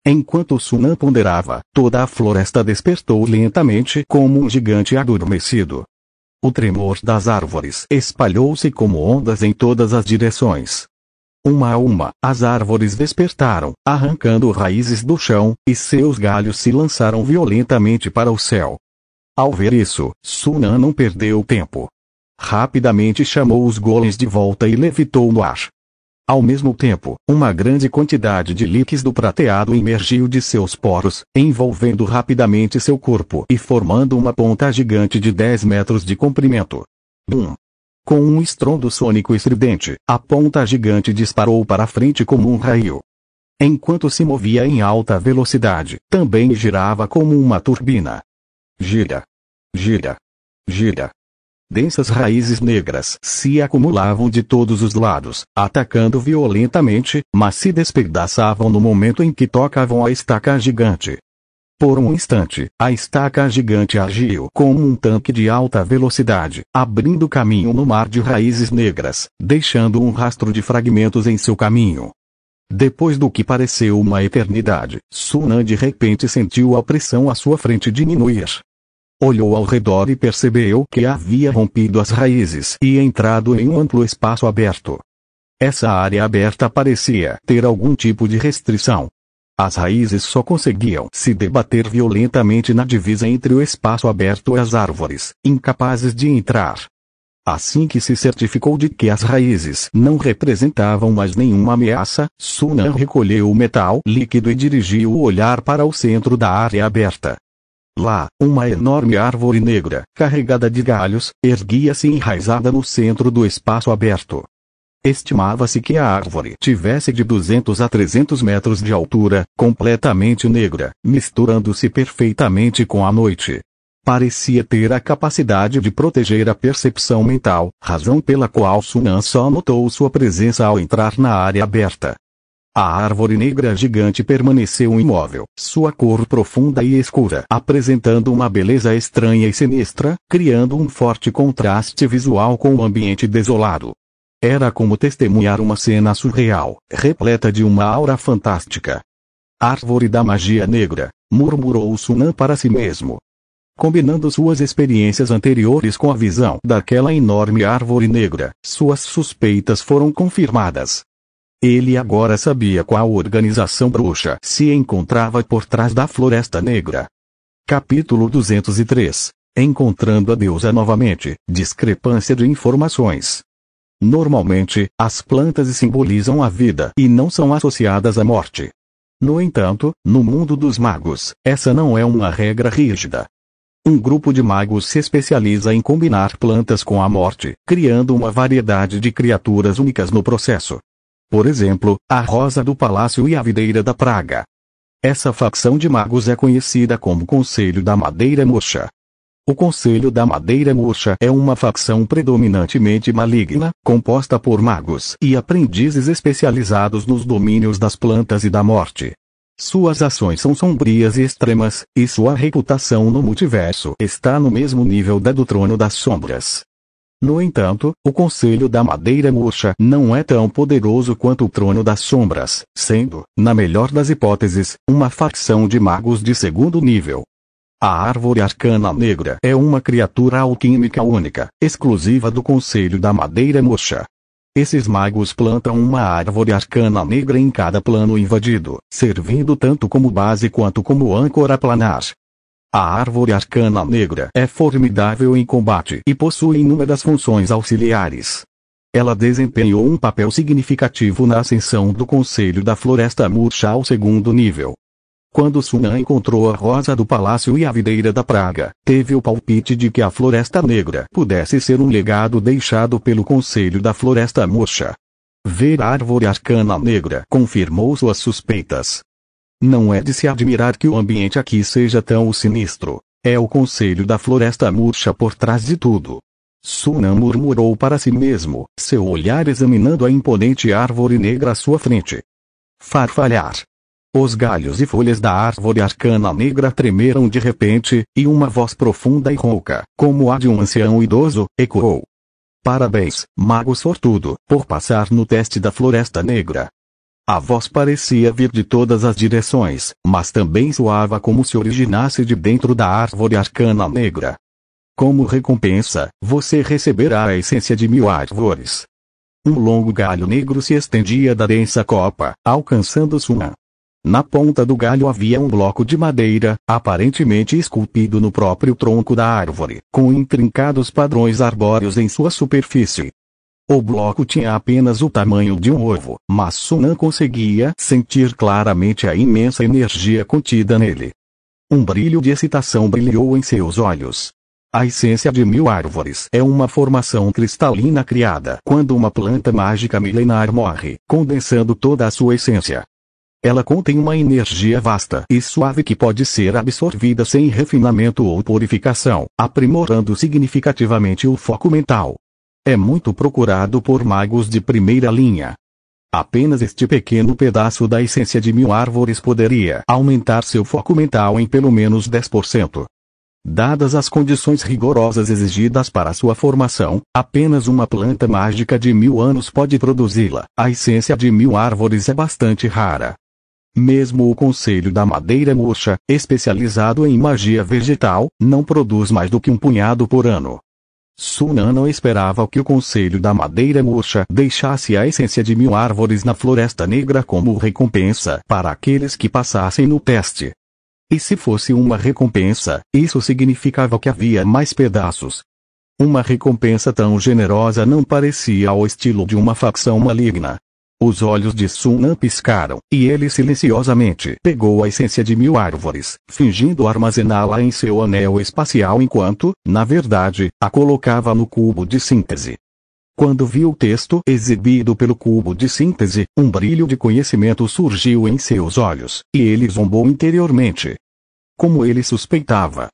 Speaker 1: Enquanto Sunan ponderava, toda a floresta despertou lentamente como um gigante adormecido. O tremor das árvores espalhou-se como ondas em todas as direções. Uma a uma, as árvores despertaram, arrancando raízes do chão, e seus galhos se lançaram violentamente para o céu. Ao ver isso, Sunan não perdeu tempo. Rapidamente chamou os golems de volta e levitou no ar. Ao mesmo tempo, uma grande quantidade de líquido prateado emergiu de seus poros, envolvendo rapidamente seu corpo e formando uma ponta gigante de 10 metros de comprimento. Bum! Com um estrondo sônico estridente, a ponta gigante disparou para a frente como um raio. Enquanto se movia em alta velocidade, também girava como uma turbina. Gira. Gira. Gira. Densas raízes negras se acumulavam de todos os lados, atacando violentamente, mas se despedaçavam no momento em que tocavam a estaca gigante. Por um instante, a estaca gigante agiu como um tanque de alta velocidade, abrindo caminho no mar de raízes negras, deixando um rastro de fragmentos em seu caminho. Depois do que pareceu uma eternidade, Sunan de repente sentiu a pressão à sua frente diminuir. Olhou ao redor e percebeu que havia rompido as raízes e entrado em um amplo espaço aberto. Essa área aberta parecia ter algum tipo de restrição. As raízes só conseguiam se debater violentamente na divisa entre o espaço aberto e as árvores, incapazes de entrar. Assim que se certificou de que as raízes não representavam mais nenhuma ameaça, Sunan recolheu o metal líquido e dirigiu o olhar para o centro da área aberta. Lá, uma enorme árvore negra, carregada de galhos, erguia-se enraizada no centro do espaço aberto. Estimava-se que a árvore tivesse de 200 a 300 metros de altura, completamente negra, misturando-se perfeitamente com a noite. Parecia ter a capacidade de proteger a percepção mental, razão pela qual Sunan só notou sua presença ao entrar na área aberta. A árvore negra gigante permaneceu imóvel, sua cor profunda e escura, apresentando uma beleza estranha e sinistra, criando um forte contraste visual com o ambiente desolado. Era como testemunhar uma cena surreal, repleta de uma aura fantástica. Árvore da magia negra, murmurou Sunan para si mesmo. Combinando suas experiências anteriores com a visão daquela enorme árvore negra, suas suspeitas foram confirmadas. Ele agora sabia qual organização bruxa se encontrava por trás da Floresta Negra. Capítulo 203. Encontrando a deusa novamente, discrepância de informações. Normalmente, as plantas simbolizam a vida e não são associadas à morte. No entanto, no mundo dos magos, essa não é uma regra rígida. Um grupo de magos se especializa em combinar plantas com a morte, criando uma variedade de criaturas únicas no processo. Por exemplo, a rosa do palácio e a videira da praga. Essa facção de magos é conhecida como Conselho da Madeira Murcha. O Conselho da Madeira Murcha é uma facção predominantemente maligna, composta por magos e aprendizes especializados nos domínios das plantas e da morte. Suas ações são sombrias e extremas, e sua reputação no multiverso está no mesmo nível da do Trono das Sombras. No entanto, o Conselho da Madeira Murcha não é tão poderoso quanto o Trono das Sombras, sendo, na melhor das hipóteses, uma facção de magos de segundo nível. A Árvore Arcana Negra é uma criatura alquímica única, exclusiva do Conselho da Madeira Murcha. Esses magos plantam uma árvore arcana negra em cada plano invadido, servindo tanto como base quanto como âncora planar. A árvore arcana negra é formidável em combate e possui inúmeras funções auxiliares. Ela desempenhou um papel significativo na ascensão do Conselho da Floresta Murcha ao segundo nível. Quando Sunan encontrou a rosa do palácio e a videira da praga, teve o palpite de que a Floresta Negra pudesse ser um legado deixado pelo Conselho da Floresta Murcha. Ver a árvore arcana negra confirmou suas suspeitas. Não é de se admirar que o ambiente aqui seja tão sinistro. É o Conselho da Floresta Murcha por trás de tudo. Sunan murmurou para si mesmo, seu olhar examinando a imponente árvore negra à sua frente. Farfalhar. Os galhos e folhas da árvore arcana negra tremeram de repente, e uma voz profunda e rouca, como a de um ancião idoso, ecoou. Parabéns, mago sortudo, por passar no teste da Floresta Negra. A voz parecia vir de todas as direções, mas também soava como se originasse de dentro da árvore arcana negra. Como recompensa, você receberá a essência de 1000 árvores. Um longo galho negro se estendia da densa copa, alcançando Sunan. Na ponta do galho havia um bloco de madeira, aparentemente esculpido no próprio tronco da árvore, com intrincados padrões arbóreos em sua superfície. O bloco tinha apenas o tamanho de um ovo, mas Sunan conseguia sentir claramente a imensa energia contida nele. Um brilho de excitação brilhou em seus olhos. A essência de 1000 árvores é uma formação cristalina criada quando uma planta mágica milenar morre, condensando toda a sua essência. Ela contém uma energia vasta e suave que pode ser absorvida sem refinamento ou purificação, aprimorando significativamente o foco mental. É muito procurado por magos de primeira linha. Apenas este pequeno pedaço da essência de 1000 árvores poderia aumentar seu foco mental em pelo menos 10%. Dadas as condições rigorosas exigidas para sua formação, apenas uma planta mágica de 1000 anos pode produzi-la. A essência de 1000 árvores é bastante rara. Mesmo o Conselho da Madeira Murcha, especializado em magia vegetal, não produz mais do que um punhado por ano. Sunan não esperava que o Conselho da Madeira Murcha deixasse a essência de 1000 árvores na Floresta Negra como recompensa para aqueles que passassem no teste. E se fosse uma recompensa, isso significava que havia mais pedaços. Uma recompensa tão generosa não parecia ao estilo de uma facção maligna. Os olhos de Sun An piscaram, e ele silenciosamente pegou a essência de 1000 árvores, fingindo armazená-la em seu anel espacial enquanto, na verdade, a colocava no cubo de síntese. Quando viu o texto exibido pelo cubo de síntese, um brilho de conhecimento surgiu em seus olhos, e ele zombou interiormente. Como ele suspeitava.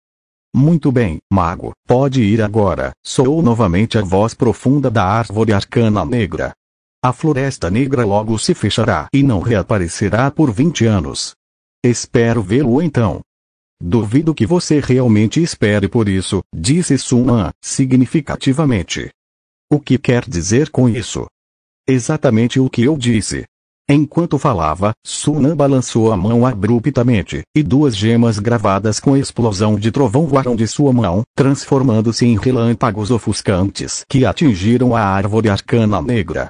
Speaker 1: Muito bem, mago, pode ir agora, soou novamente a voz profunda da árvore arcana negra. A floresta negra logo se fechará e não reaparecerá por 20 anos. Espero vê-lo então. Duvido que você realmente espere por isso, disse Sun An, significativamente. O que quer dizer com isso? Exatamente o que eu disse. Enquanto falava, Sun An balançou a mão abruptamente, e 2 gemas gravadas com explosão de trovão voaram de sua mão, transformando-se em relâmpagos ofuscantes que atingiram a árvore arcana negra.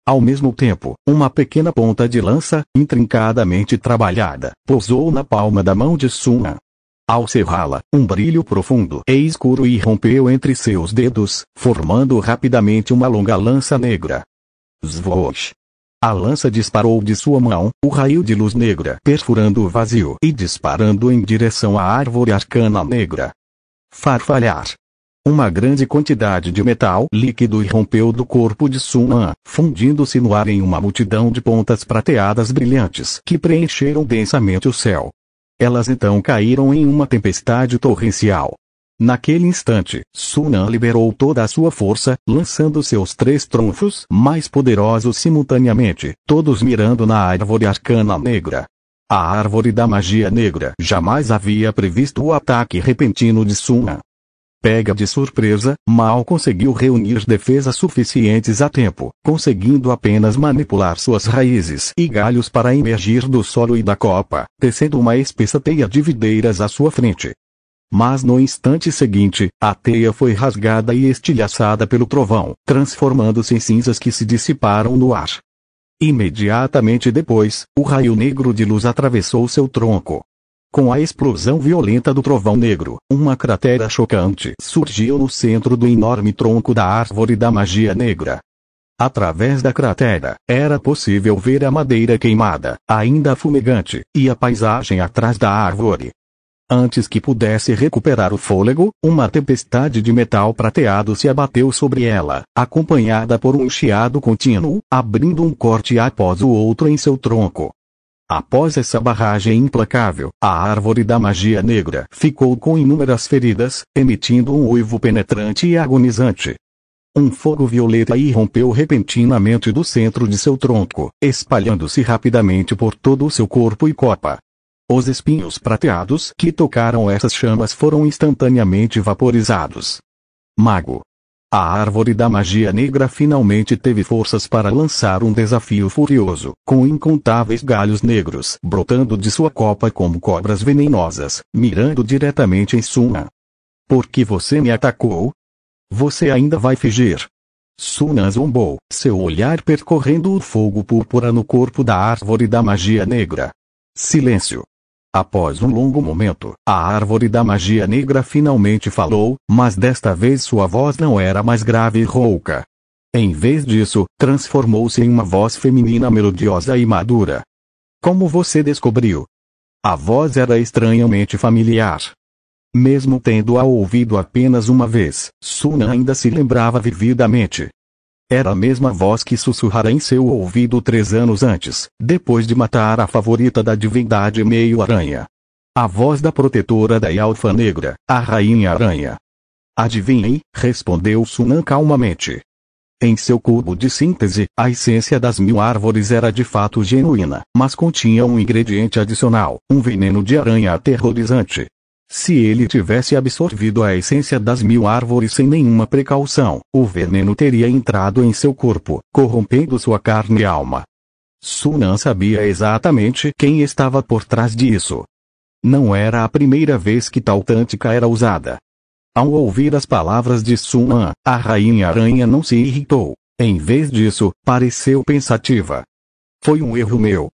Speaker 1: Ao mesmo tempo, uma pequena ponta de lança, intrincadamente trabalhada, pousou na palma da mão de Sun An. Ao cerrá-la, um brilho profundo e escuro irrompeu entre seus dedos, formando rapidamente uma longa lança negra. Swoosh! A lança disparou de sua mão, o raio de luz negra perfurando o vazio e disparando em direção à árvore arcana negra. Farfalhar! Uma grande quantidade de metal líquido irrompeu do corpo de Sun An, fundindo-se no ar em uma multidão de pontas prateadas brilhantes que preencheram densamente o céu. Elas então caíram em uma tempestade torrencial. Naquele instante, Sun An liberou toda a sua força, lançando seus 3 trunfos mais poderosos simultaneamente, todos mirando na árvore arcana negra. A árvore da magia negra jamais havia previsto o ataque repentino de Sun An. Pega de surpresa, mal conseguiu reunir defesas suficientes a tempo, conseguindo apenas manipular suas raízes e galhos para emergir do solo e da copa, tecendo uma espessa teia de videiras à sua frente. Mas no instante seguinte, a teia foi rasgada e estilhaçada pelo trovão, transformando-se em cinzas que se dissiparam no ar. Imediatamente depois, o raio negro de luz atravessou seu tronco. Com a explosão violenta do trovão negro, uma cratera chocante surgiu no centro do enorme tronco da árvore da magia negra. Através da cratera, era possível ver a madeira queimada, ainda fumegante, e a paisagem atrás da árvore. Antes que pudesse recuperar o fôlego, uma tempestade de metal prateado se abateu sobre ela, acompanhada por um chiado contínuo, abrindo um corte após o outro em seu tronco. Após essa barragem implacável, a árvore da magia negra ficou com inúmeras feridas, emitindo um uivo penetrante e agonizante. Um fogo violeta irrompeu repentinamente do centro de seu tronco, espalhando-se rapidamente por todo o seu corpo e copa. Os espinhos prateados que tocaram essas chamas foram instantaneamente vaporizados. Mago! A árvore da magia negra finalmente teve forças para lançar um desafio furioso, com incontáveis galhos negros brotando de sua copa como cobras venenosas, mirando diretamente em Sun An. Por que você me atacou? Você ainda vai fingir? Sun An zombou, seu olhar percorrendo o fogo púrpura no corpo da árvore da magia negra. Silêncio. Após um longo momento, a árvore da magia negra finalmente falou, mas desta vez sua voz não era mais grave e rouca. Em vez disso, transformou-se em uma voz feminina melodiosa e madura. Como você descobriu? A voz era estranhamente familiar. Mesmo tendo-a ouvido apenas uma vez, Sun An ainda se lembrava vividamente. Era a mesma voz que sussurrara em seu ouvido 3 anos antes, depois de matar a favorita da divindade Meio-Aranha. A voz da protetora da Elfa Negra, a Rainha Aranha. Adivinhe, respondeu Sun An calmamente. Em seu cubo de síntese, a essência das 1000 árvores era de fato genuína, mas continha um ingrediente adicional, um veneno de aranha aterrorizante. Se ele tivesse absorvido a essência das 1000 árvores sem nenhuma precaução, o veneno teria entrado em seu corpo, corrompendo sua carne e alma. Sun An sabia exatamente quem estava por trás disso. Não era a primeira vez que tal tática era usada. Ao ouvir as palavras de Sun An, a Rainha Aranha não se irritou. Em vez disso, pareceu pensativa. Foi um erro meu.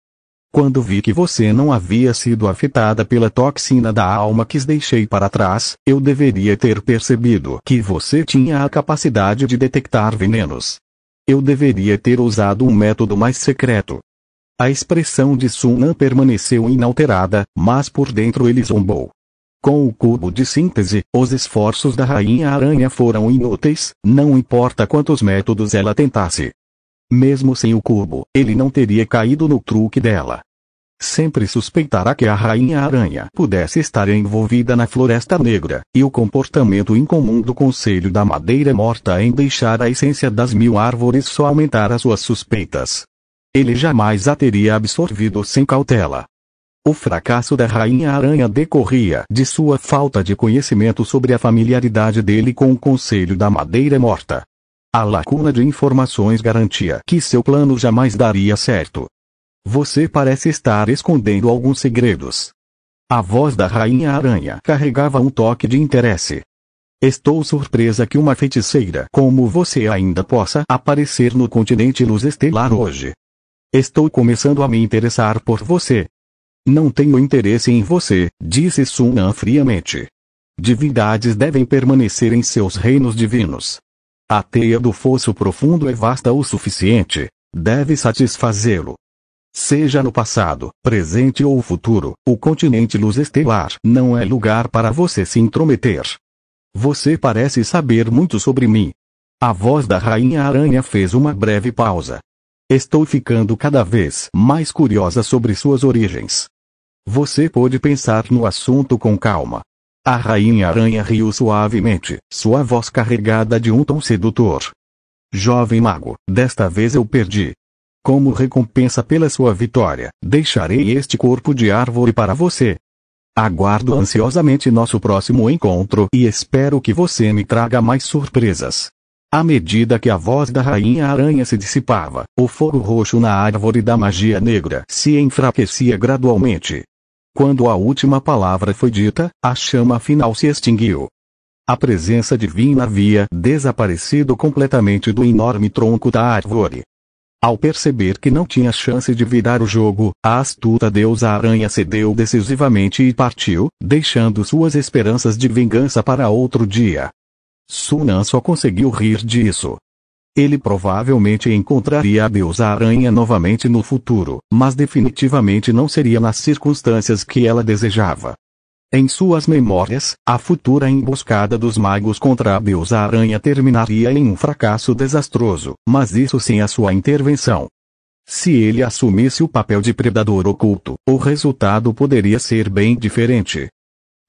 Speaker 1: Quando vi que você não havia sido afetada pela toxina da alma que deixei para trás, eu deveria ter percebido que você tinha a capacidade de detectar venenos. Eu deveria ter usado um método mais secreto. A expressão de Sunan permaneceu inalterada, mas por dentro ele zombou. Com o cubo de síntese, os esforços da Rainha Aranha foram inúteis, não importa quantos métodos ela tentasse. Mesmo sem o cubo, ele não teria caído no truque dela. Sempre suspeitará que a Rainha Aranha pudesse estar envolvida na Floresta Negra, e o comportamento incomum do Conselho da Madeira Morta em deixar a essência das 1000 árvores só aumentar as suas suspeitas. Ele jamais a teria absorvido sem cautela. O fracasso da Rainha Aranha decorria de sua falta de conhecimento sobre a familiaridade dele com o Conselho da Madeira Morta. A lacuna de informações garantia que seu plano jamais daria certo. Você parece estar escondendo alguns segredos. A voz da Rainha Aranha carregava um toque de interesse. Estou surpresa que uma feiticeira como você ainda possa aparecer no continente Luz Estelar hoje. Estou começando a me interessar por você. Não tenho interesse em você, disse Sunan friamente. Divindades devem permanecer em seus reinos divinos. A teia do fosso profundo é vasta o suficiente. Deve satisfazê-lo. Seja no passado, presente ou futuro, o continente Luz Estelar não é lugar para você se intrometer. Você parece saber muito sobre mim. A voz da Rainha Aranha fez uma breve pausa. Estou ficando cada vez mais curiosa sobre suas origens. Você pode pensar no assunto com calma. A Rainha Aranha riu suavemente, sua voz carregada de um tom sedutor. Jovem mago, desta vez eu perdi. Como recompensa pela sua vitória, deixarei este corpo de árvore para você. Aguardo ansiosamente nosso próximo encontro e espero que você me traga mais surpresas. À medida que a voz da Rainha Aranha se dissipava, o fogo roxo na árvore da magia negra se enfraquecia gradualmente. Quando a última palavra foi dita, a chama final se extinguiu. A presença divina havia desaparecido completamente do enorme tronco da árvore. Ao perceber que não tinha chance de virar o jogo, a astuta deusa aranha cedeu decisivamente e partiu, deixando suas esperanças de vingança para outro dia. Sunan só conseguiu rir disso. Ele provavelmente encontraria a deusa aranha novamente no futuro, mas definitivamente não seria nas circunstâncias que ela desejava. Em suas memórias, a futura emboscada dos magos contra a deusa aranha terminaria em um fracasso desastroso, mas isso sem a sua intervenção. Se ele assumisse o papel de predador oculto, o resultado poderia ser bem diferente.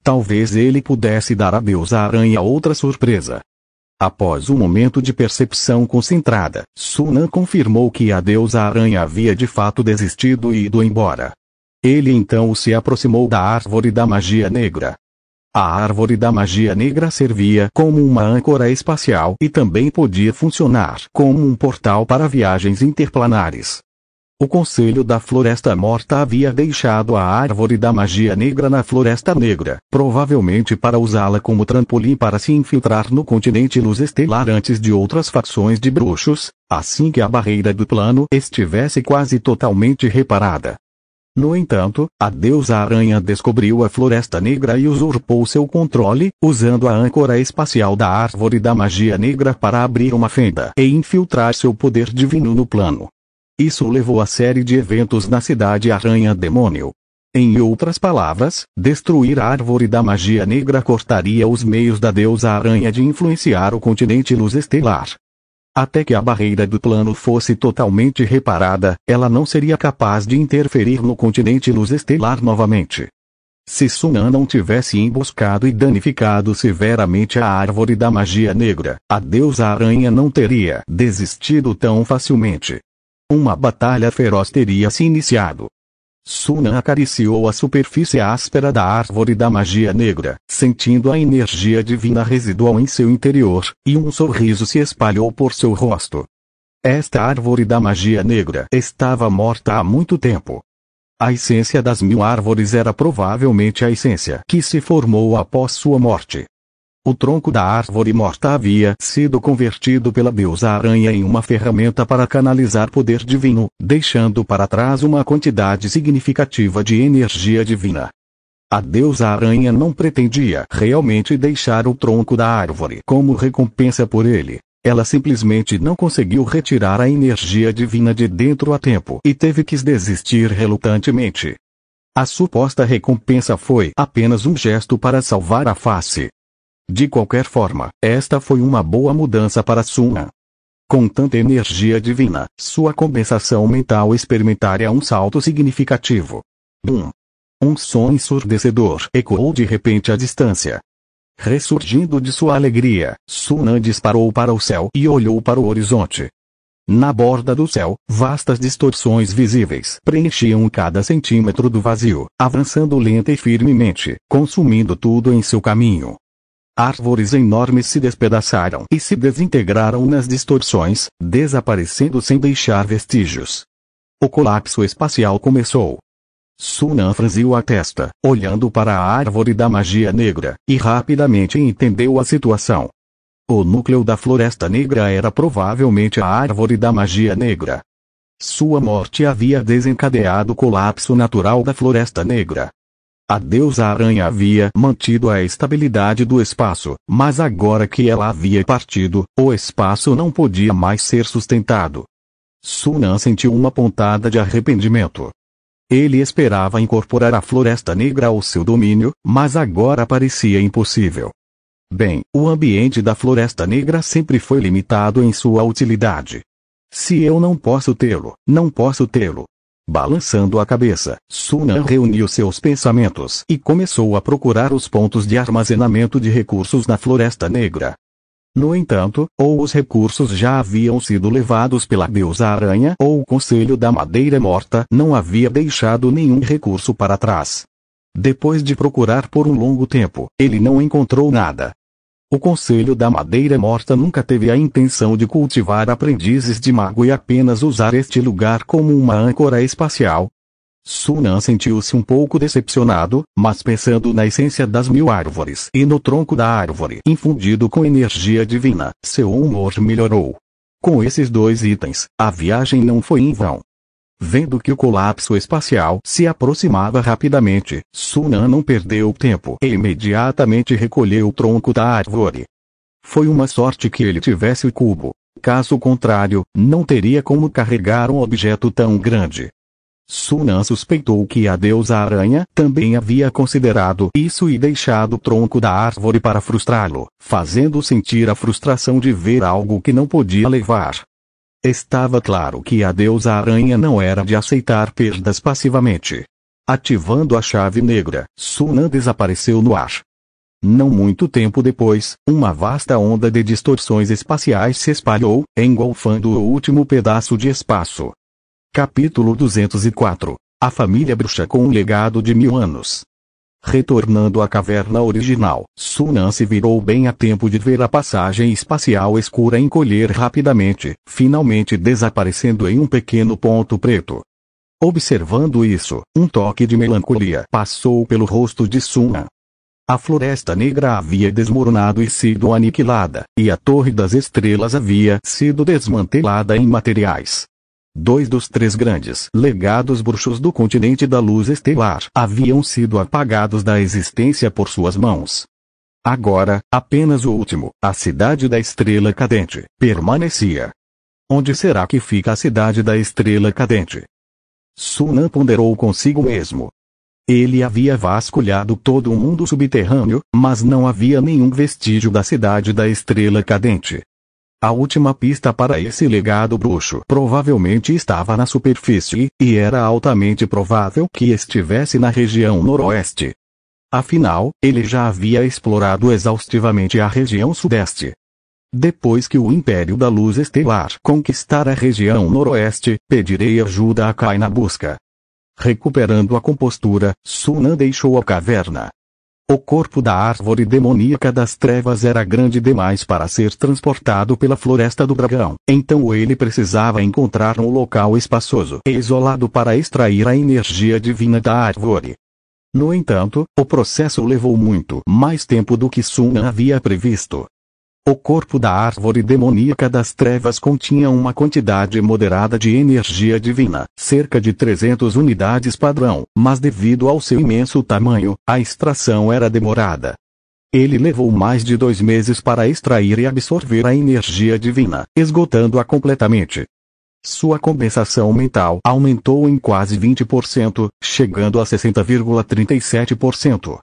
Speaker 1: Talvez ele pudesse dar à deusa aranha outra surpresa. Após um momento de percepção concentrada, Sunan confirmou que a deusa aranha havia de fato desistido e ido embora. Ele então se aproximou da árvore da magia negra. A árvore da magia negra servia como uma âncora espacial e também podia funcionar como um portal para viagens interplanares. O Conselho da Floresta Morta havia deixado a árvore da magia negra na Floresta Negra, provavelmente para usá-la como trampolim para se infiltrar no continente Luz Estelar antes de outras facções de bruxos, assim que a barreira do plano estivesse quase totalmente reparada. No entanto, a deusa aranha descobriu a Floresta Negra e usurpou seu controle, usando a âncora espacial da árvore da magia negra para abrir uma fenda e infiltrar seu poder divino no plano. Isso levou a série de eventos na cidade Aranha-Demônio. Em outras palavras, destruir a árvore da magia negra cortaria os meios da deusa aranha de influenciar o continente Luz Estelar. Até que a barreira do plano fosse totalmente reparada, ela não seria capaz de interferir no continente Luz Estelar novamente. Se Sunan não tivesse emboscado e danificado severamente a árvore da magia negra, a deusa aranha não teria desistido tão facilmente. Uma batalha feroz teria se iniciado. Sunan acariciou a superfície áspera da árvore da magia negra, sentindo a energia divina residual em seu interior, e um sorriso se espalhou por seu rosto. Esta árvore da magia negra estava morta há muito tempo. A essência das 1000 árvores era provavelmente a essência que se formou após sua morte. O tronco da árvore morta havia sido convertido pela deusa aranha em uma ferramenta para canalizar poder divino, deixando para trás uma quantidade significativa de energia divina. A deusa aranha não pretendia realmente deixar o tronco da árvore como recompensa por ele. Ela simplesmente não conseguiu retirar a energia divina de dentro a tempo e teve que desistir relutantemente. A suposta recompensa foi apenas um gesto para salvar a face. De qualquer forma, esta foi uma boa mudança para Suna. Com tanta energia divina, sua compensação mental experimentaria um salto significativo. Um som ensurdecedor ecoou de repente à distância. Ressurgindo de sua alegria, Suna disparou para o céu e olhou para o horizonte. Na borda do céu, vastas distorções visíveis preenchiam cada centímetro do vazio, avançando lenta e firmemente, consumindo tudo em seu caminho. Árvores enormes se despedaçaram e se desintegraram nas distorções, desaparecendo sem deixar vestígios. O colapso espacial começou. Suna franziu a testa, olhando para a árvore da magia negra, e rapidamente entendeu a situação. O núcleo da Floresta Negra era provavelmente a árvore da magia negra. Sua morte havia desencadeado o colapso natural da Floresta Negra. A deusa aranha havia mantido a estabilidade do espaço, mas agora que ela havia partido, o espaço não podia mais ser sustentado. Suna sentiu uma pontada de arrependimento. Ele esperava incorporar a Floresta Negra ao seu domínio, mas agora parecia impossível. Bem, o ambiente da Floresta Negra sempre foi limitado em sua utilidade. Se eu não posso tê-lo, não posso tê-lo. Balançando a cabeça, Suna reuniu seus pensamentos e começou a procurar os pontos de armazenamento de recursos na Floresta Negra. No entanto, ou os recursos já haviam sido levados pela deusa aranha ou o Conselho da Madeira Morta não havia deixado nenhum recurso para trás. Depois de procurar por um longo tempo, ele não encontrou nada. O Conselho da Madeira Morta nunca teve a intenção de cultivar aprendizes de mago e apenas usar este lugar como uma âncora espacial. Suna sentiu-se um pouco decepcionado, mas pensando na essência das 1000 árvores e no tronco da árvore infundido com energia divina, seu humor melhorou. Com esses 2 itens, a viagem não foi em vão. Vendo que o colapso espacial se aproximava rapidamente, Suna não perdeu tempo e imediatamente recolheu o tronco da árvore. Foi uma sorte que ele tivesse o cubo. Caso contrário, não teria como carregar um objeto tão grande. Suna suspeitou que a deusa aranha também havia considerado isso e deixado o tronco da árvore para frustrá-lo, fazendo sentir a frustração de ver algo que não podia levar. Estava claro que a deusa aranha não era de aceitar perdas passivamente. Ativando a chave negra, Suna desapareceu no ar. Não muito tempo depois, uma vasta onda de distorções espaciais se espalhou, engolfando o último pedaço de espaço. Capítulo 204. A família bruxa com um legado de 1000 anos. Retornando à caverna original, Suna se virou bem a tempo de ver a passagem espacial escura encolher rapidamente, finalmente desaparecendo em um pequeno ponto preto. Observando isso, um toque de melancolia passou pelo rosto de Suna. A Floresta Negra havia desmoronado e sido aniquilada, e a Torre das Estrelas havia sido desmantelada em materiais. 2 dos 3 grandes legados bruxos do continente da luz estelar haviam sido apagados da existência por suas mãos. Agora, apenas o último, a Cidade da Estrela Cadente, permanecia. Onde será que fica a Cidade da Estrela Cadente? Suna ponderou consigo mesmo. Ele havia vasculhado todo o mundo subterrâneo, mas não havia nenhum vestígio da Cidade da Estrela Cadente. A última pista para esse legado bruxo provavelmente estava na superfície, e era altamente provável que estivesse na região noroeste. Afinal, ele já havia explorado exaustivamente a região sudeste. Depois que o Império da Luz Estelar conquistar a região noroeste, pedirei ajuda a Kai na busca. Recuperando a compostura, Suna deixou a caverna. O corpo da árvore demoníaca das trevas era grande demais para ser transportado pela Floresta do Dragão, então ele precisava encontrar um local espaçoso e isolado para extrair a energia divina da árvore. No entanto, o processo levou muito mais tempo do que Sun havia previsto. O corpo da árvore demoníaca das trevas continha uma quantidade moderada de energia divina, cerca de 300 unidades padrão, mas devido ao seu imenso tamanho, a extração era demorada. Ele levou mais de 2 meses para extrair e absorver a energia divina, esgotando-a completamente. Sua compensação mental aumentou em quase 20%, chegando a 60,37%.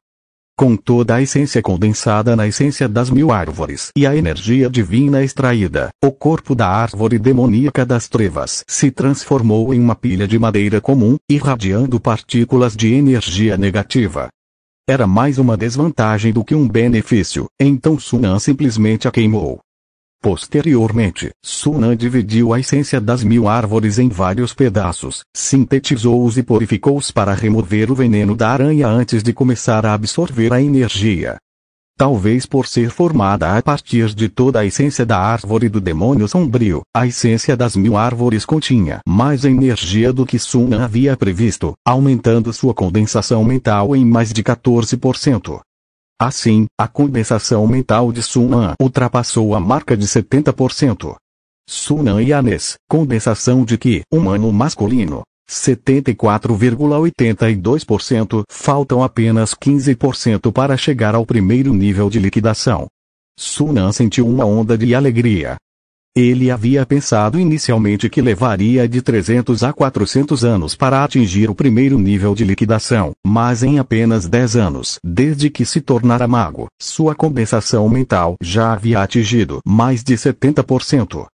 Speaker 1: Com toda a essência condensada na essência das 1000 árvores e a energia divina extraída, o corpo da árvore demoníaca das trevas se transformou em uma pilha de madeira comum, irradiando partículas de energia negativa. Era mais uma desvantagem do que um benefício, então Sunan simplesmente a queimou. Posteriormente, Sunan dividiu a essência das 1000 árvores em vários pedaços, sintetizou-os e purificou-os para remover o veneno da aranha antes de começar a absorver a energia. Talvez por ser formada a partir de toda a essência da árvore do demônio sombrio, a essência das 1000 árvores continha mais energia do que Sunan havia previsto, aumentando sua condensação mental em mais de 14%. Assim, a condensação mental de Sunan ultrapassou a marca de 70%. Sunan e Anes, condensação de Ki, humano masculino, 74,82%, faltam apenas 15% para chegar ao primeiro nível de liquidação. Sunan sentiu uma onda de alegria. Ele havia pensado inicialmente que levaria de 300 a 400 anos para atingir o primeiro nível de liquidação, mas em apenas 10 anos, desde que se tornara mago, sua compensação mental já havia atingido mais de 70%.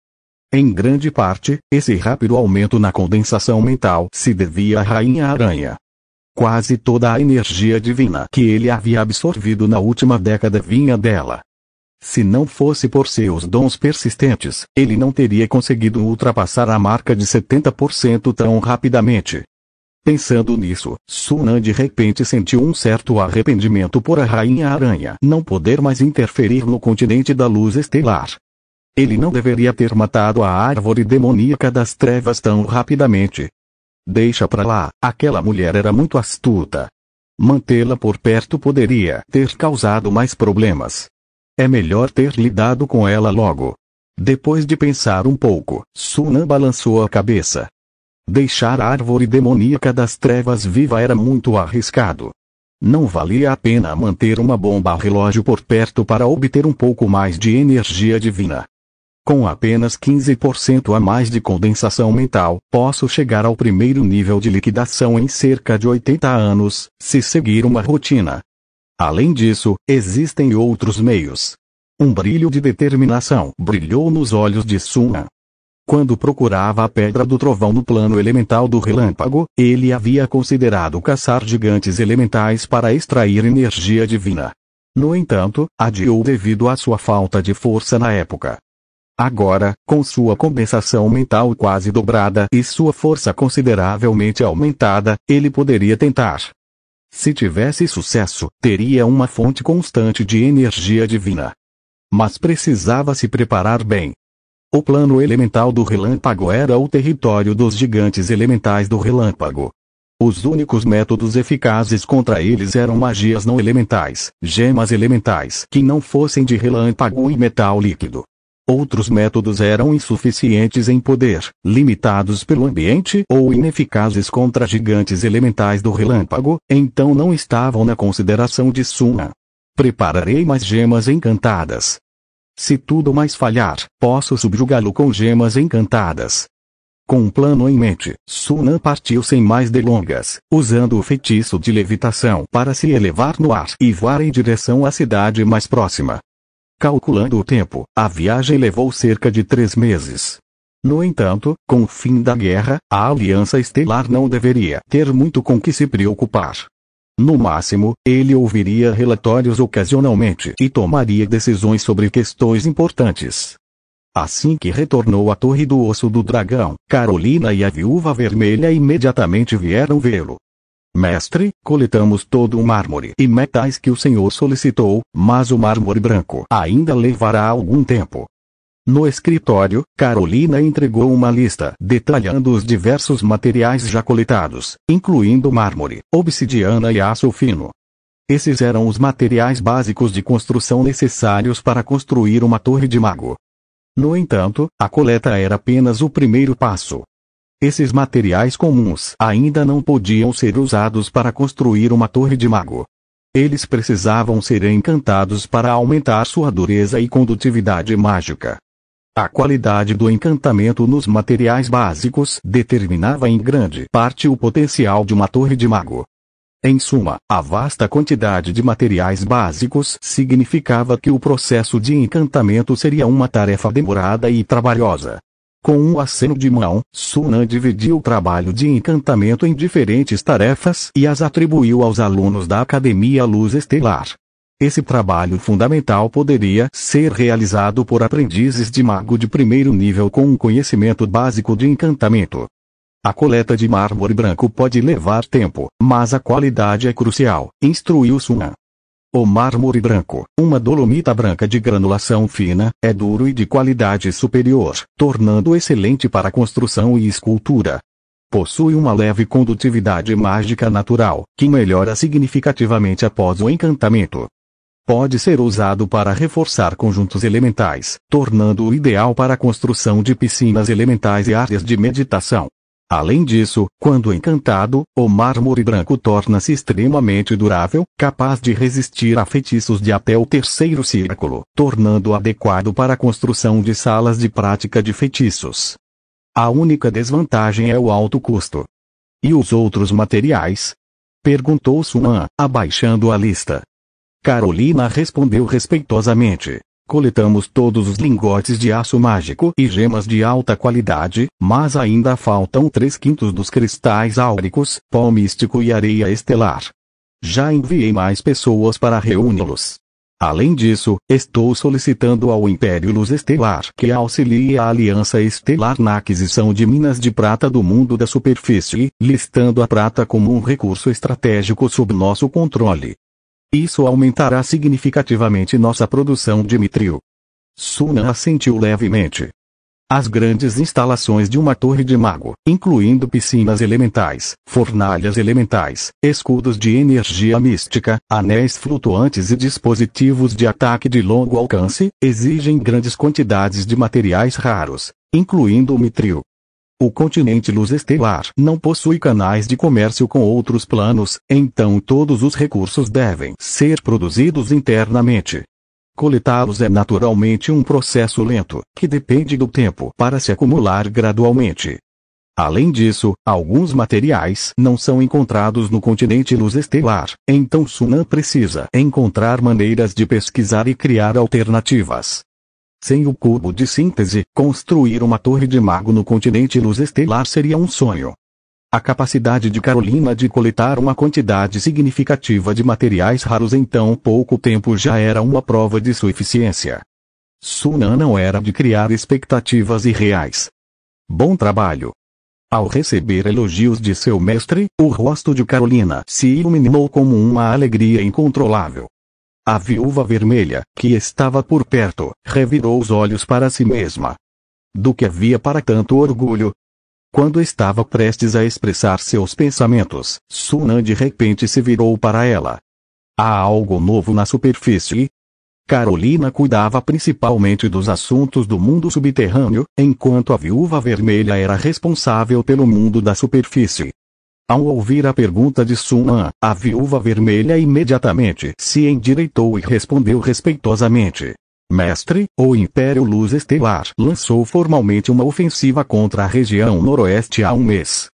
Speaker 1: Em grande parte, esse rápido aumento na condensação mental se devia à Rainha Aranha. Quase toda a energia divina que ele havia absorvido na última década vinha dela. Se não fosse por seus dons persistentes, ele não teria conseguido ultrapassar a marca de 70% tão rapidamente. Pensando nisso, Sunan de repente sentiu um certo arrependimento por a Rainha Aranha não poder mais interferir no continente da luz estelar. Ele não deveria ter matado a árvore demoníaca das trevas tão rapidamente. Deixa pra lá, aquela mulher era muito astuta. Mantê-la por perto poderia ter causado mais problemas. É melhor ter lidado com ela logo. Depois de pensar um pouco, Sunan balançou a cabeça. Deixar a árvore demoníaca das trevas viva era muito arriscado. Não valia a pena manter uma bomba relógio por perto para obter um pouco mais de energia divina. Com apenas 15% a mais de condensação mental, posso chegar ao primeiro nível de liquidação em cerca de 80 anos, se seguir uma rotina. Além disso, existem outros meios. Um brilho de determinação brilhou nos olhos de Sunan. Quando procurava a Pedra do Trovão no plano elemental do relâmpago, ele havia considerado caçar gigantes elementais para extrair energia divina. No entanto, adiou devido à sua falta de força na época. Agora, com sua compensação mental quase dobrada e sua força consideravelmente aumentada, ele poderia tentar. Se tivesse sucesso, teria uma fonte constante de energia divina. Mas precisava se preparar bem. O plano elemental do relâmpago era o território dos gigantes elementais do relâmpago. Os únicos métodos eficazes contra eles eram magias não elementais, gemas elementais que não fossem de relâmpago e metal líquido. Outros métodos eram insuficientes em poder, limitados pelo ambiente ou ineficazes contra gigantes elementais do relâmpago, então não estavam na consideração de Sunan. Prepararei mais gemas encantadas. Se tudo mais falhar, posso subjugá-lo com gemas encantadas. Com um plano em mente, Sunan partiu sem mais delongas, usando o feitiço de levitação para se elevar no ar e voar em direção à cidade mais próxima. Calculando o tempo, a viagem levou cerca de 3 meses. No entanto, com o fim da guerra, a Aliança Estelar não deveria ter muito com que se preocupar. No máximo, ele ouviria relatórios ocasionalmente e tomaria decisões sobre questões importantes. Assim que retornou à Torre do Osso do Dragão, Carolina e a Viúva Vermelha imediatamente vieram vê-lo. Mestre, coletamos todo o mármore e metais que o senhor solicitou, mas o mármore branco ainda levará algum tempo. No escritório, Carolina entregou uma lista detalhando os diversos materiais já coletados, incluindo mármore, obsidiana e aço fino. Esses eram os materiais básicos de construção necessários para construir uma torre de mago. No entanto, a coleta era apenas o primeiro passo. Esses materiais comuns ainda não podiam ser usados para construir uma torre de mago. Eles precisavam ser encantados para aumentar sua dureza e condutividade mágica. A qualidade do encantamento nos materiais básicos determinava em grande parte o potencial de uma torre de mago. Em suma, a vasta quantidade de materiais básicos significava que o processo de encantamento seria uma tarefa demorada e trabalhosa. Com um aceno de mão, Sunan dividiu o trabalho de encantamento em diferentes tarefas e as atribuiu aos alunos da Academia Luz Estelar. Esse trabalho fundamental poderia ser realizado por aprendizes de mago de primeiro nível com um conhecimento básico de encantamento. A coleta de mármore branco pode levar tempo, mas a qualidade é crucial, instruiu Sunan. O mármore branco, uma dolomita branca de granulação fina, é duro e de qualidade superior, tornando-o excelente para construção e escultura. Possui uma leve condutividade mágica natural, que melhora significativamente após o encantamento. Pode ser usado para reforçar conjuntos elementais, tornando-o ideal para a construção de piscinas elementais e áreas de meditação. Além disso, quando encantado, o mármore branco torna-se extremamente durável, capaz de resistir a feitiços de até o terceiro círculo, tornando-o adequado para a construção de salas de prática de feitiços. A única desvantagem é o alto custo. E os outros materiais? Perguntou Sunan, abaixando a lista. Carolina respondeu respeitosamente. Coletamos todos os lingotes de aço mágico e gemas de alta qualidade, mas ainda faltam 3/5 dos cristais áuricos, pó místico e areia estelar. Já enviei mais pessoas para reuni-los. Além disso, estou solicitando ao Império Luz Estelar que auxilie a Aliança Estelar na aquisição de minas de prata do mundo da superfície, listando a prata como um recurso estratégico sob nosso controle. Isso aumentará significativamente nossa produção de mitril. Sunan assentiu levemente. As grandes instalações de uma torre de mago, incluindo piscinas elementais, fornalhas elementais, escudos de energia mística, anéis flutuantes e dispositivos de ataque de longo alcance, exigem grandes quantidades de materiais raros, incluindo o mitril. O continente Luz Estelar não possui canais de comércio com outros planos, então todos os recursos devem ser produzidos internamente. Coletá-los é naturalmente um processo lento, que depende do tempo para se acumular gradualmente. Além disso, alguns materiais não são encontrados no continente Luz Estelar, então Sunan precisa encontrar maneiras de pesquisar e criar alternativas. Sem o cubo de síntese, construir uma torre de mago no continente Luz Estelar seria um sonho. A capacidade de Carolina de coletar uma quantidade significativa de materiais raros em tão pouco tempo já era uma prova de sua eficiência. Sunan não era de criar expectativas irreais. Bom trabalho! Ao receber elogios de seu mestre, o rosto de Carolina se iluminou como uma alegria incontrolável. A viúva vermelha, que estava por perto, revirou os olhos para si mesma. Do que havia para tanto orgulho? Quando estava prestes a expressar seus pensamentos, Sunan de repente se virou para ela. Há algo novo na superfície? Carolina cuidava principalmente dos assuntos do mundo subterrâneo, enquanto a viúva vermelha era responsável pelo mundo da superfície. Ao ouvir a pergunta de Sunan, a viúva vermelha imediatamente se endireitou e respondeu respeitosamente. Mestre, o Império Luz Estelar lançou formalmente uma ofensiva contra a região noroeste há um mês.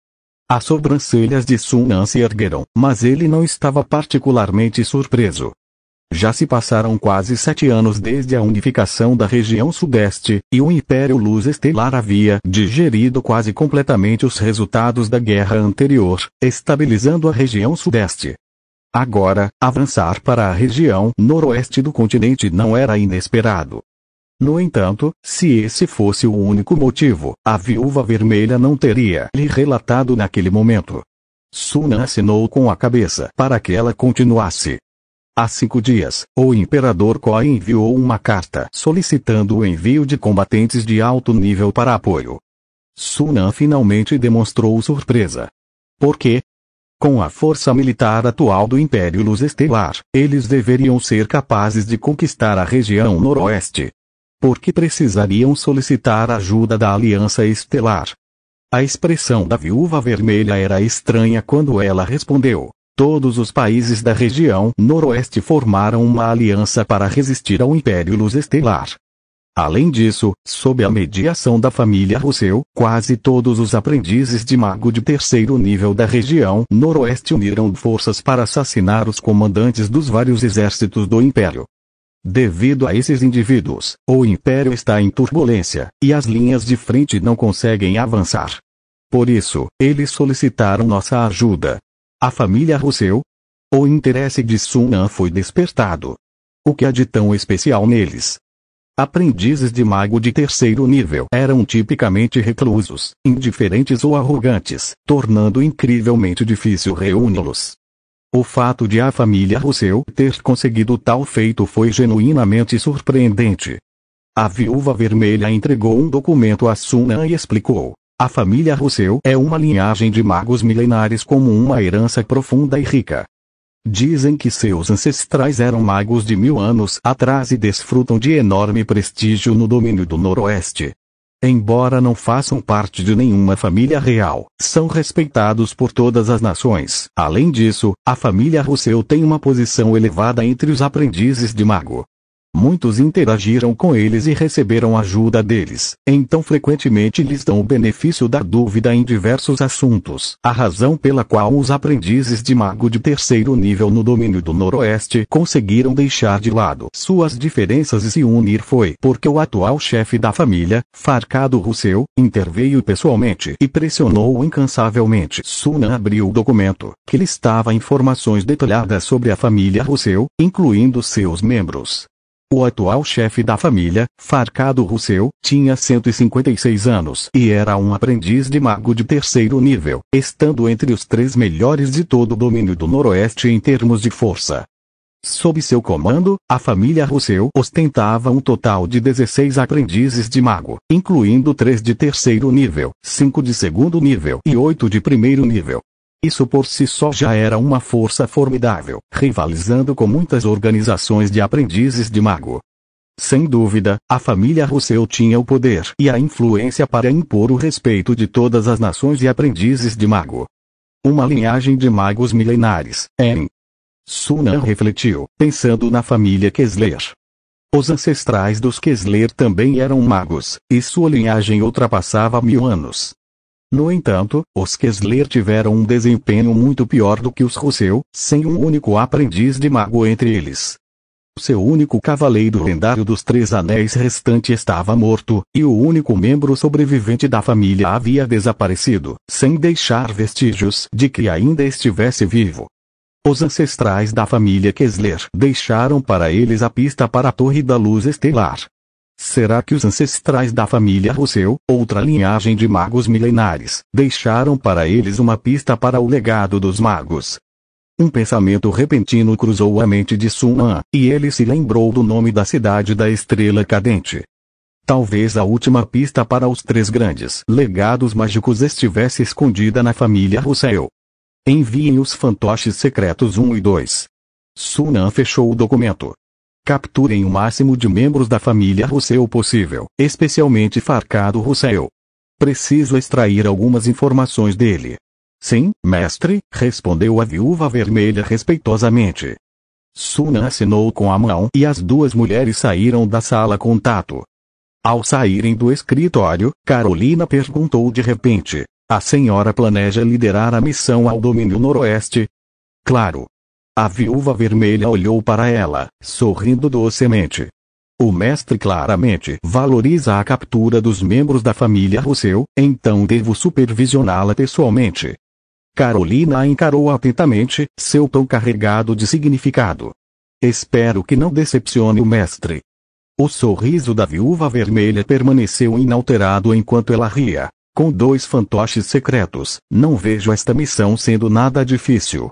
Speaker 1: As sobrancelhas de Sunan se ergueram, mas ele não estava particularmente surpreso. Já se passaram quase 7 anos desde a unificação da região sudeste, e o Império Luz Estelar havia digerido quase completamente os resultados da guerra anterior, estabilizando a região sudeste. Agora, avançar para a região noroeste do continente não era inesperado. No entanto, se esse fosse o único motivo, a viúva vermelha não teria lhe relatado naquele momento. Sunan acenou com a cabeça para que ela continuasse. Há 5 dias, o imperador Koi enviou uma carta solicitando o envio de combatentes de alto nível para apoio. Sunan finalmente demonstrou surpresa. Por quê? Com a força militar atual do Império Luz Estelar, eles deveriam ser capazes de conquistar a região noroeste. Por que precisariam solicitar ajuda da Aliança Estelar? A expressão da Viúva Vermelha era estranha quando ela respondeu. Todos os países da região noroeste formaram uma aliança para resistir ao Império Luz Estelar. Além disso, sob a mediação da família Russell, quase todos os aprendizes de mago de terceiro nível da região noroeste uniram forças para assassinar os comandantes dos vários exércitos do Império. Devido a esses indivíduos, o Império está em turbulência, e as linhas de frente não conseguem avançar. Por isso, eles solicitaram nossa ajuda. A família Russell? O interesse de Sunan foi despertado. O que há de tão especial neles? Aprendizes de mago de terceiro nível eram tipicamente reclusos, indiferentes ou arrogantes, tornando incrivelmente difícil reuni-los. O fato de a família Russell ter conseguido tal feito foi genuinamente surpreendente. A Viúva Vermelha entregou um documento a Sunan e explicou. A família Russell é uma linhagem de magos milenares como uma herança profunda e rica. Dizem que seus ancestrais eram magos de 1000 anos atrás e desfrutam de enorme prestígio no domínio do Noroeste. Embora não façam parte de nenhuma família real, são respeitados por todas as nações. Além disso, a família Russell tem uma posição elevada entre os aprendizes de mago. Muitos interagiram com eles e receberam ajuda deles, então frequentemente lhes dão o benefício da dúvida em diversos assuntos. A razão pela qual os aprendizes de mago de terceiro nível no domínio do Noroeste conseguiram deixar de lado suas diferenças e se unir foi porque o atual chefe da família, Farcado Russell, interveio pessoalmente e pressionou incansavelmente. Sunan abriu o documento, que listava informações detalhadas sobre a família Russell, incluindo seus membros. O atual chefe da família, Farcado Russell, tinha 156 anos e era um aprendiz de mago de terceiro nível, estando entre os 3 melhores de todo o domínio do Noroeste em termos de força. Sob seu comando, a família Russell ostentava um total de 16 aprendizes de mago, incluindo 3 de terceiro nível, 5 de segundo nível e 8 de primeiro nível. Isso por si só já era uma força formidável, rivalizando com muitas organizações de aprendizes de mago. Sem dúvida, a família Russell tinha o poder e a influência para impor o respeito de todas as nações e aprendizes de mago. Uma linhagem de magos milenares, Sunan refletiu, pensando na família Kessler. Os ancestrais dos Kessler também eram magos, e sua linhagem ultrapassava 1000 anos. No entanto, os Kessler tiveram um desempenho muito pior do que os Russell, sem um único aprendiz de mago entre eles. Seu único cavaleiro lendário dos 3 anéis restante estava morto, e o único membro sobrevivente da família havia desaparecido, sem deixar vestígios de que ainda estivesse vivo. Os ancestrais da família Kessler deixaram para eles a pista para a Torre da Luz Estelar. Será que os ancestrais da família Russell, outra linhagem de magos milenares, deixaram para eles uma pista para o legado dos magos? Um pensamento repentino cruzou a mente de Sunan, e ele se lembrou do nome da cidade da estrela cadente. Talvez a última pista para os 3 grandes legados mágicos estivesse escondida na família Russell. Enviem os fantoches secretos 1 e 2. Sunan fechou o documento. Capturem o máximo de membros da família Russell possível, especialmente Farcado Russell. Preciso extrair algumas informações dele. Sim, mestre, respondeu a Viúva Vermelha respeitosamente. Sunan assinou com a mão e as 2 mulheres saíram da sala contato. Ao saírem do escritório, Carolina perguntou de repente: a senhora planeja liderar a missão ao domínio noroeste? Claro. A Viúva Vermelha olhou para ela, sorrindo docemente. O mestre claramente valoriza a captura dos membros da família Russell, então devo supervisioná-la pessoalmente. Carolina a encarou atentamente, seu tom carregado de significado. Espero que não decepcione o mestre. O sorriso da Viúva Vermelha permaneceu inalterado enquanto ela ria. Com 2 fantoches secretos, não vejo esta missão sendo nada difícil.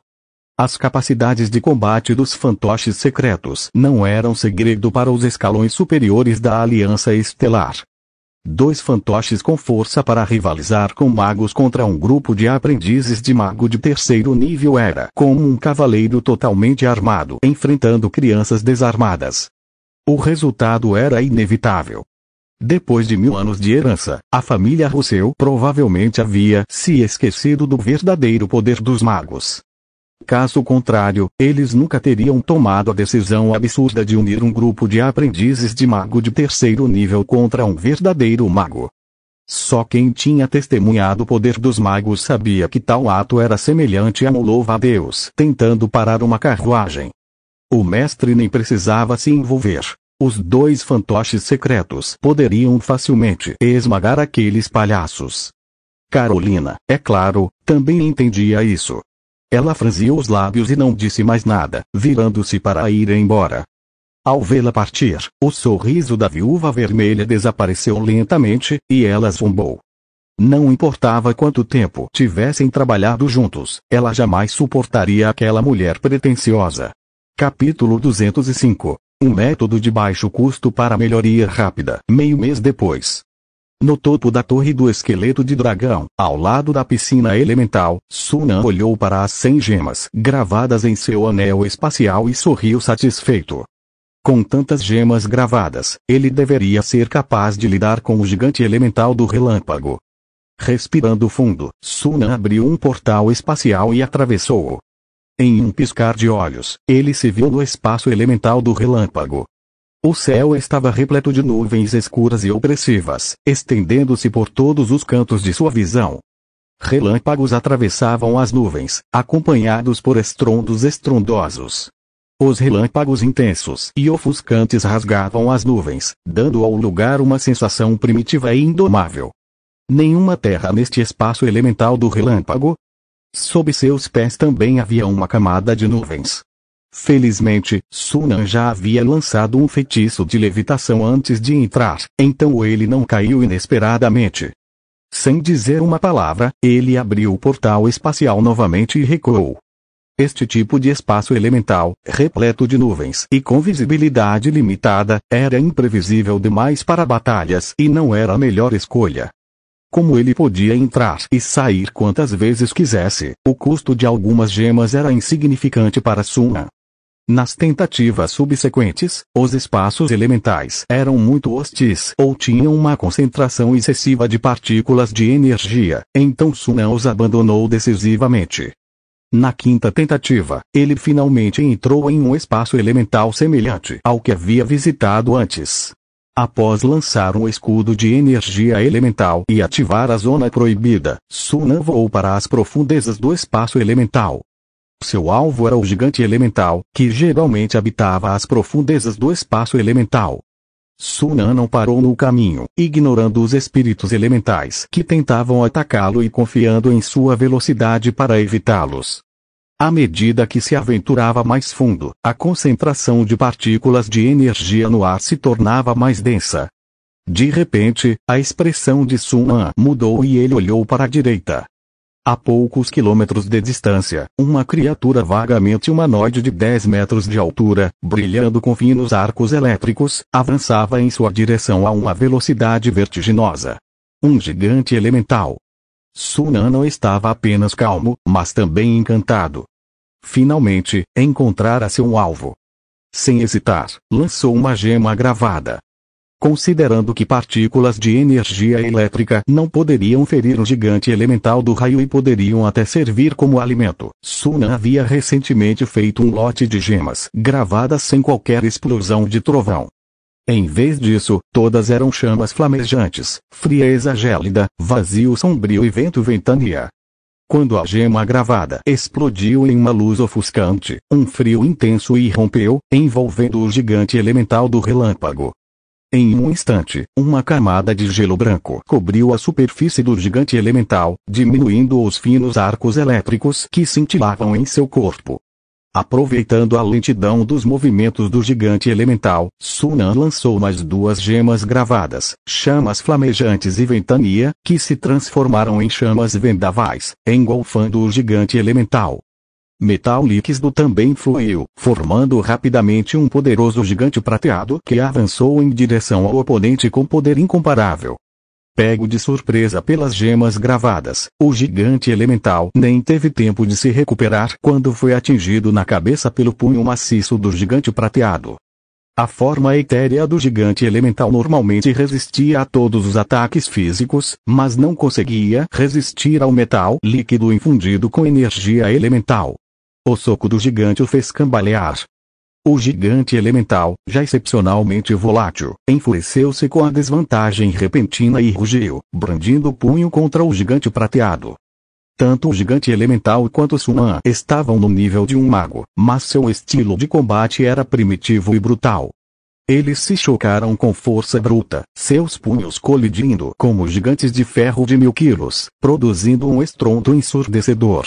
Speaker 1: As capacidades de combate dos fantoches secretos não eram segredo para os escalões superiores da Aliança Estelar. 2 fantoches com força para rivalizar com magos contra um grupo de aprendizes de mago de 3º nível era como um cavaleiro totalmente armado enfrentando crianças desarmadas. O resultado era inevitável. Depois de 1000 anos de herança, a família Rousseau provavelmente havia se esquecido do verdadeiro poder dos magos. Caso contrário, eles nunca teriam tomado a decisão absurda de unir um grupo de aprendizes de mago de 3º nível contra um verdadeiro mago. Só quem tinha testemunhado o poder dos magos sabia que tal ato era semelhante a um louva-a-Deus tentando parar uma carruagem. O mestre nem precisava se envolver. Os 2 fantoches secretos poderiam facilmente esmagar aqueles palhaços. Carolina, é claro, também entendia isso. Ela franziu os lábios e não disse mais nada, virando-se para ir embora. Ao vê-la partir, o sorriso da viúva vermelha desapareceu lentamente, e ela zombou. Não importava quanto tempo tivessem trabalhado juntos, ela jamais suportaria aquela mulher pretensiosa. Capítulo 205. Um método de baixo custo para melhoria rápida. Meio mês depois. No topo da torre do esqueleto de dragão, ao lado da piscina elemental, Sunan olhou para as 100 gemas gravadas em seu anel espacial e sorriu satisfeito. Com tantas gemas gravadas, ele deveria ser capaz de lidar com o gigante elemental do relâmpago. Respirando fundo, Sunan abriu um portal espacial e atravessou-o. Em um piscar de olhos, ele se viu no espaço elemental do relâmpago. O céu estava repleto de nuvens escuras e opressivas, estendendo-se por todos os cantos de sua visão. Relâmpagos atravessavam as nuvens, acompanhados por estrondos estrondosos. Os relâmpagos intensos e ofuscantes rasgavam as nuvens, dando ao lugar uma sensação primitiva e indomável. Nenhuma terra neste espaço elemental do relâmpago. Sob seus pés também havia uma camada de nuvens. Felizmente, Sunan já havia lançado um feitiço de levitação antes de entrar, então ele não caiu inesperadamente. Sem dizer uma palavra, ele abriu o portal espacial novamente e recuou. Este tipo de espaço elemental, repleto de nuvens e com visibilidade limitada, era imprevisível demais para batalhas e não era a melhor escolha. Como ele podia entrar e sair quantas vezes quisesse, o custo de algumas gemas era insignificante para Sunan. Nas tentativas subsequentes, os espaços elementais eram muito hostis ou tinham uma concentração excessiva de partículas de energia, então Sunan os abandonou decisivamente. Na 5ª tentativa, ele finalmente entrou em um espaço elemental semelhante ao que havia visitado antes. Após lançar um escudo de energia elemental e ativar a zona proibida, Sunan voou para as profundezas do espaço elemental. Seu alvo era o gigante elemental, que geralmente habitava as profundezas do espaço elemental. Sunan não parou no caminho, ignorando os espíritos elementais que tentavam atacá-lo e confiando em sua velocidade para evitá-los. À medida que se aventurava mais fundo, a concentração de partículas de energia no ar se tornava mais densa. De repente, a expressão de Sunan mudou e ele olhou para a direita. A poucos quilômetros de distância, uma criatura vagamente humanoide de 10 metros de altura, brilhando com finos arcos elétricos, avançava em sua direção a uma velocidade vertiginosa. Um gigante elemental. Sunan não estava apenas calmo, mas também encantado. Finalmente, encontrara seu alvo. Sem hesitar, lançou uma gema gravada. Considerando que partículas de energia elétrica não poderiam ferir um gigante elemental do raio e poderiam até servir como alimento, Sunan havia recentemente feito um lote de gemas gravadas sem qualquer explosão de trovão. Em vez disso, todas eram chamas flamejantes, frieza gélida, vazio sombrio e vento ventania. Quando a gema gravada explodiu em uma luz ofuscante, um frio intenso irrompeu, envolvendo o gigante elemental do relâmpago. Em um instante, uma camada de gelo branco cobriu a superfície do gigante elemental, diminuindo os finos arcos elétricos que cintilavam em seu corpo. Aproveitando a lentidão dos movimentos do gigante elemental, Sunan lançou mais 2 gemas gravadas, chamas flamejantes e ventania, que se transformaram em chamas vendavais, engolfando o gigante elemental. Metal líquido também fluiu, formando rapidamente um poderoso gigante prateado que avançou em direção ao oponente com poder incomparável. Pego de surpresa pelas gemas gravadas, o gigante elemental nem teve tempo de se recuperar quando foi atingido na cabeça pelo punho maciço do gigante prateado. A forma etérea do gigante elemental normalmente resistia a todos os ataques físicos, mas não conseguia resistir ao metal líquido infundido com energia elemental. O soco do gigante o fez cambalear. O gigante elemental, já excepcionalmente volátil, enfureceu-se com a desvantagem repentina e rugiu, brandindo o punho contra o gigante prateado. Tanto o gigante elemental quanto Sunan estavam no nível de um mago, mas seu estilo de combate era primitivo e brutal. Eles se chocaram com força bruta, seus punhos colidindo como gigantes de ferro de 1000 quilos, produzindo um estrondo ensurdecedor.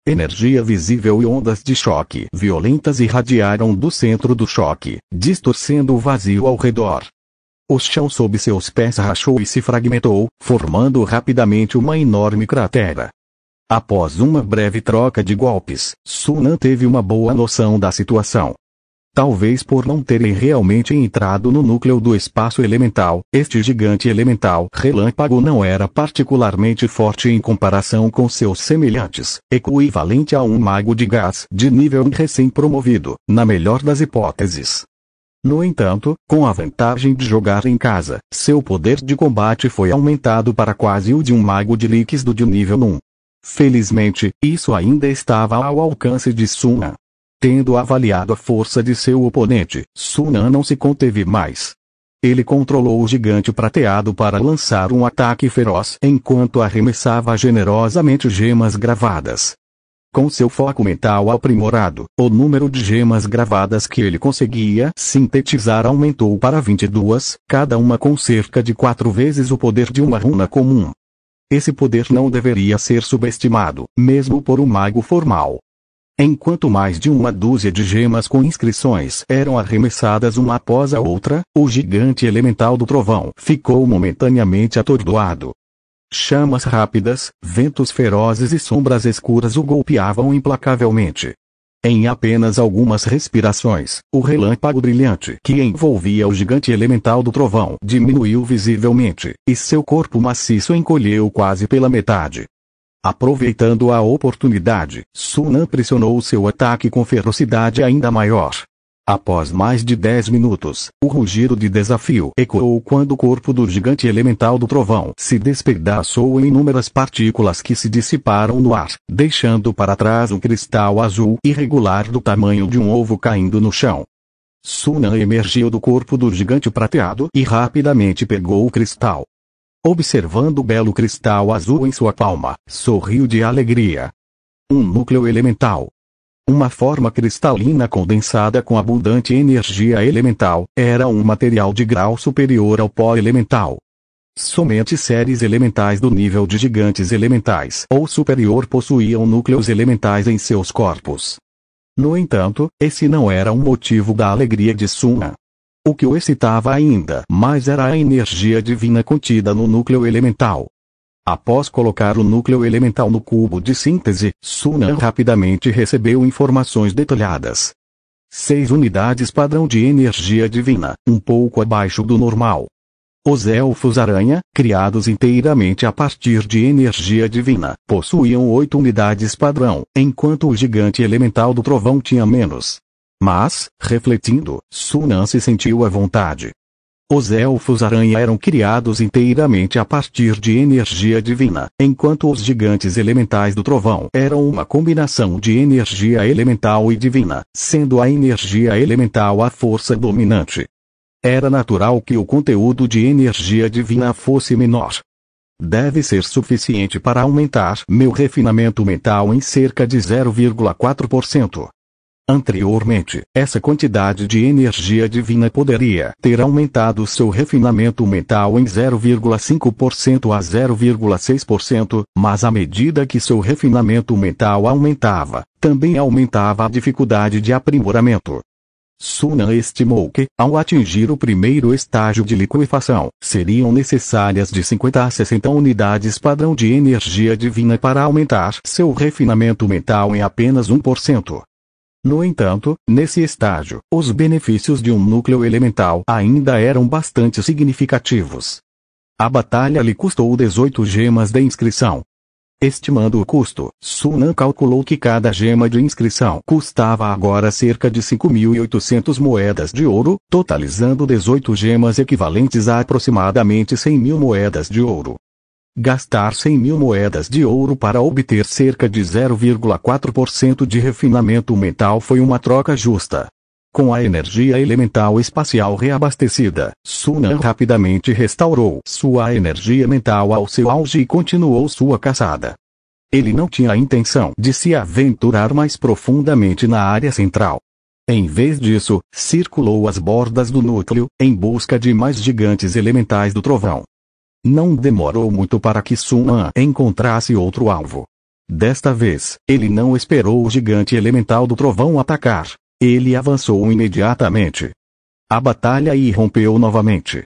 Speaker 1: Energia visível e ondas de choque violentas irradiaram do centro do choque, distorcendo o vazio ao redor. O chão sob seus pés rachou e se fragmentou, formando rapidamente uma enorme cratera. Após uma breve troca de golpes, Sunan teve uma boa noção da situação. Talvez por não terem realmente entrado no núcleo do espaço elemental, este gigante elemental relâmpago não era particularmente forte em comparação com seus semelhantes, equivalente a um mago de gás de nível recém-promovido, na melhor das hipóteses. No entanto, com a vantagem de jogar em casa, seu poder de combate foi aumentado para quase o de um mago de líquido de nível 1. Felizmente, isso ainda estava ao alcance de Sunan. Tendo avaliado a força de seu oponente, Sunan não se conteve mais. Ele controlou o gigante prateado para lançar um ataque feroz enquanto arremessava generosamente gemas gravadas. Com seu foco mental aprimorado, o número de gemas gravadas que ele conseguia sintetizar aumentou para 22, cada uma com cerca de 4 vezes o poder de uma runa comum. Esse poder não deveria ser subestimado, mesmo por um mago formal. Enquanto mais de uma dúzia de gemas com inscrições eram arremessadas uma após a outra, o gigante elemental do trovão ficou momentaneamente atordoado. Chamas rápidas, ventos ferozes e sombras escuras o golpeavam implacavelmente. Em apenas algumas respirações, o relâmpago brilhante que envolvia o gigante elemental do trovão diminuiu visivelmente, e seu corpo maciço encolheu quase pela metade. Aproveitando a oportunidade, Sunan pressionou seu ataque com ferocidade ainda maior. Após mais de 10 minutos, o rugido de desafio ecoou quando o corpo do gigante elemental do trovão se despedaçou em inúmeras partículas que se dissiparam no ar, deixando para trás um cristal azul irregular do tamanho de um ovo caindo no chão. Sunan emergiu do corpo do gigante prateado e rapidamente pegou o cristal. Observando o belo cristal azul em sua palma, sorriu de alegria. Um núcleo elemental. Uma forma cristalina condensada com abundante energia elemental, era um material de grau superior ao pó elemental. Somente séries elementais do nível de gigantes elementais ou superior possuíam núcleos elementais em seus corpos. No entanto, esse não era um motivo da alegria de Sunan. O que o excitava ainda mais era a energia divina contida no núcleo elemental. Após colocar o núcleo elemental no cubo de síntese, Sunan rapidamente recebeu informações detalhadas. 6 unidades padrão de energia divina, um pouco abaixo do normal. Os elfos-aranha, criados inteiramente a partir de energia divina, possuíam 8 unidades padrão, enquanto o gigante elemental do trovão tinha menos. Mas, refletindo, Sunan se sentiu à vontade. Os elfos-aranha eram criados inteiramente a partir de energia divina, enquanto os gigantes elementais do trovão eram uma combinação de energia elemental e divina, sendo a energia elemental a força dominante. Era natural que o conteúdo de energia divina fosse menor. Deve ser suficiente para aumentar meu refinamento mental em cerca de 0,4%. Anteriormente, essa quantidade de energia divina poderia ter aumentado seu refinamento mental em 0,5% a 0,6%, mas à medida que seu refinamento mental aumentava, também aumentava a dificuldade de aprimoramento. Sunan estimou que, ao atingir o primeiro estágio de liquefação, seriam necessárias de 50 a 60 unidades padrão de energia divina para aumentar seu refinamento mental em apenas 1%. No entanto, nesse estágio, os benefícios de um núcleo elemental ainda eram bastante significativos. A batalha lhe custou 18 gemas de inscrição. Estimando o custo, Sunan calculou que cada gema de inscrição custava agora cerca de 5.800 moedas de ouro, totalizando 18 gemas equivalentes a aproximadamente 100.000 moedas de ouro. Gastar 100.000 moedas de ouro para obter cerca de 0,4% de refinamento mental foi uma troca justa. Com a energia elemental espacial reabastecida, Sunan rapidamente restaurou sua energia mental ao seu auge e continuou sua caçada. Ele não tinha a intenção de se aventurar mais profundamente na área central. Em vez disso, circulou as bordas do núcleo, em busca de mais gigantes elementais do trovão. Não demorou muito para que Sunan encontrasse outro alvo. Desta vez, ele não esperou o gigante elemental do trovão atacar. Ele avançou imediatamente. A batalha irrompeu novamente.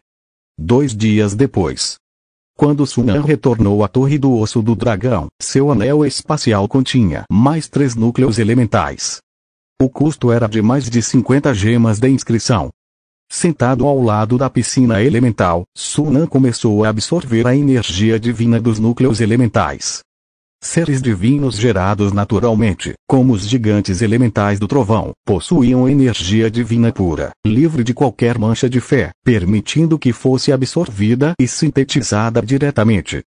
Speaker 1: 2 dias depois, quando Sunan retornou à Torre do Osso do Dragão, seu anel espacial continha mais 3 núcleos elementais. O custo era de mais de 50 gemas de inscrição. Sentado ao lado da piscina elemental, Sunan começou a absorver a energia divina dos núcleos elementais. Seres divinos gerados naturalmente, como os gigantes elementais do trovão, possuíam energia divina pura, livre de qualquer mancha de fé, permitindo que fosse absorvida e sintetizada diretamente.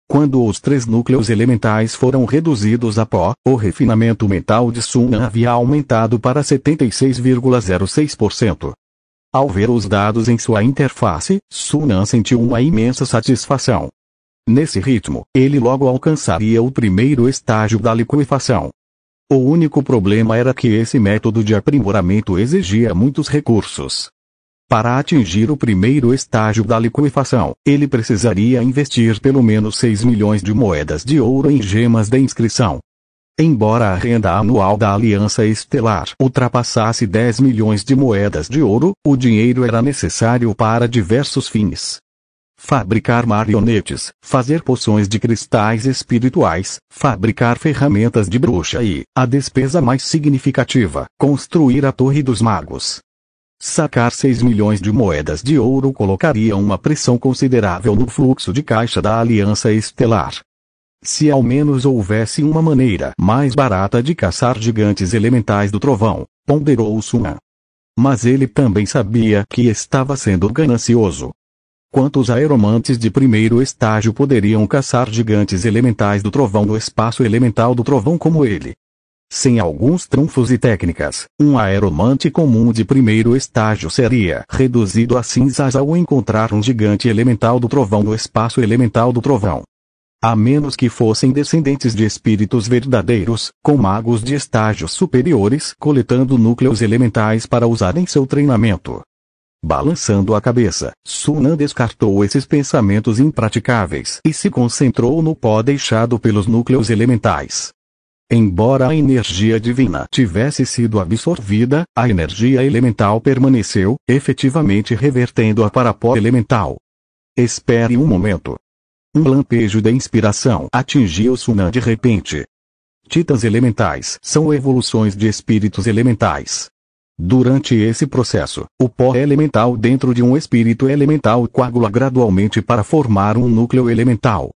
Speaker 1: Quando os 3 núcleos elementais foram reduzidos a pó, o refinamento mental de Sunan havia aumentado para 76,06%. Ao ver os dados em sua interface, Sunan sentiu uma imensa satisfação. Nesse ritmo, ele logo alcançaria o primeiro estágio da liquefação. O único problema era que esse método de aprimoramento exigia muitos recursos. Para atingir o primeiro estágio da liquefação, ele precisaria investir pelo menos 6 milhões de moedas de ouro em gemas de inscrição. Embora a renda anual da Aliança Estelar ultrapassasse 10 milhões de moedas de ouro, o dinheiro era necessário para diversos fins. Fabricar marionetes, fazer poções de cristais espirituais, fabricar ferramentas de bruxa e, a despesa mais significativa, construir a Torre dos Magos. Sacar 6 milhões de moedas de ouro colocaria uma pressão considerável no fluxo de caixa da Aliança Estelar. Se ao menos houvesse uma maneira mais barata de caçar gigantes elementais do trovão, ponderou Sunan. Mas ele também sabia que estava sendo ganancioso. Quantos aeromantes de primeiro estágio poderiam caçar gigantes elementais do trovão no espaço elemental do trovão como ele? Sem alguns trunfos e técnicas, um aeromante comum de primeiro estágio seria reduzido a cinzas ao encontrar um gigante elemental do trovão no espaço elemental do trovão. A menos que fossem descendentes de espíritos verdadeiros, com magos de estágios superiores coletando núcleos elementais para usar em seu treinamento. Balançando a cabeça, Sunan descartou esses pensamentos impraticáveis e se concentrou no pó deixado pelos núcleos elementais. Embora a energia divina tivesse sido absorvida, a energia elemental permaneceu, efetivamente revertendo-a para pó elemental. Espere um momento. Um lampejo de inspiração atingiu Sunan de repente. Titãs elementais são evoluções de espíritos elementais. Durante esse processo, o pó elemental dentro de um espírito elemental coagula gradualmente para formar um núcleo elemental.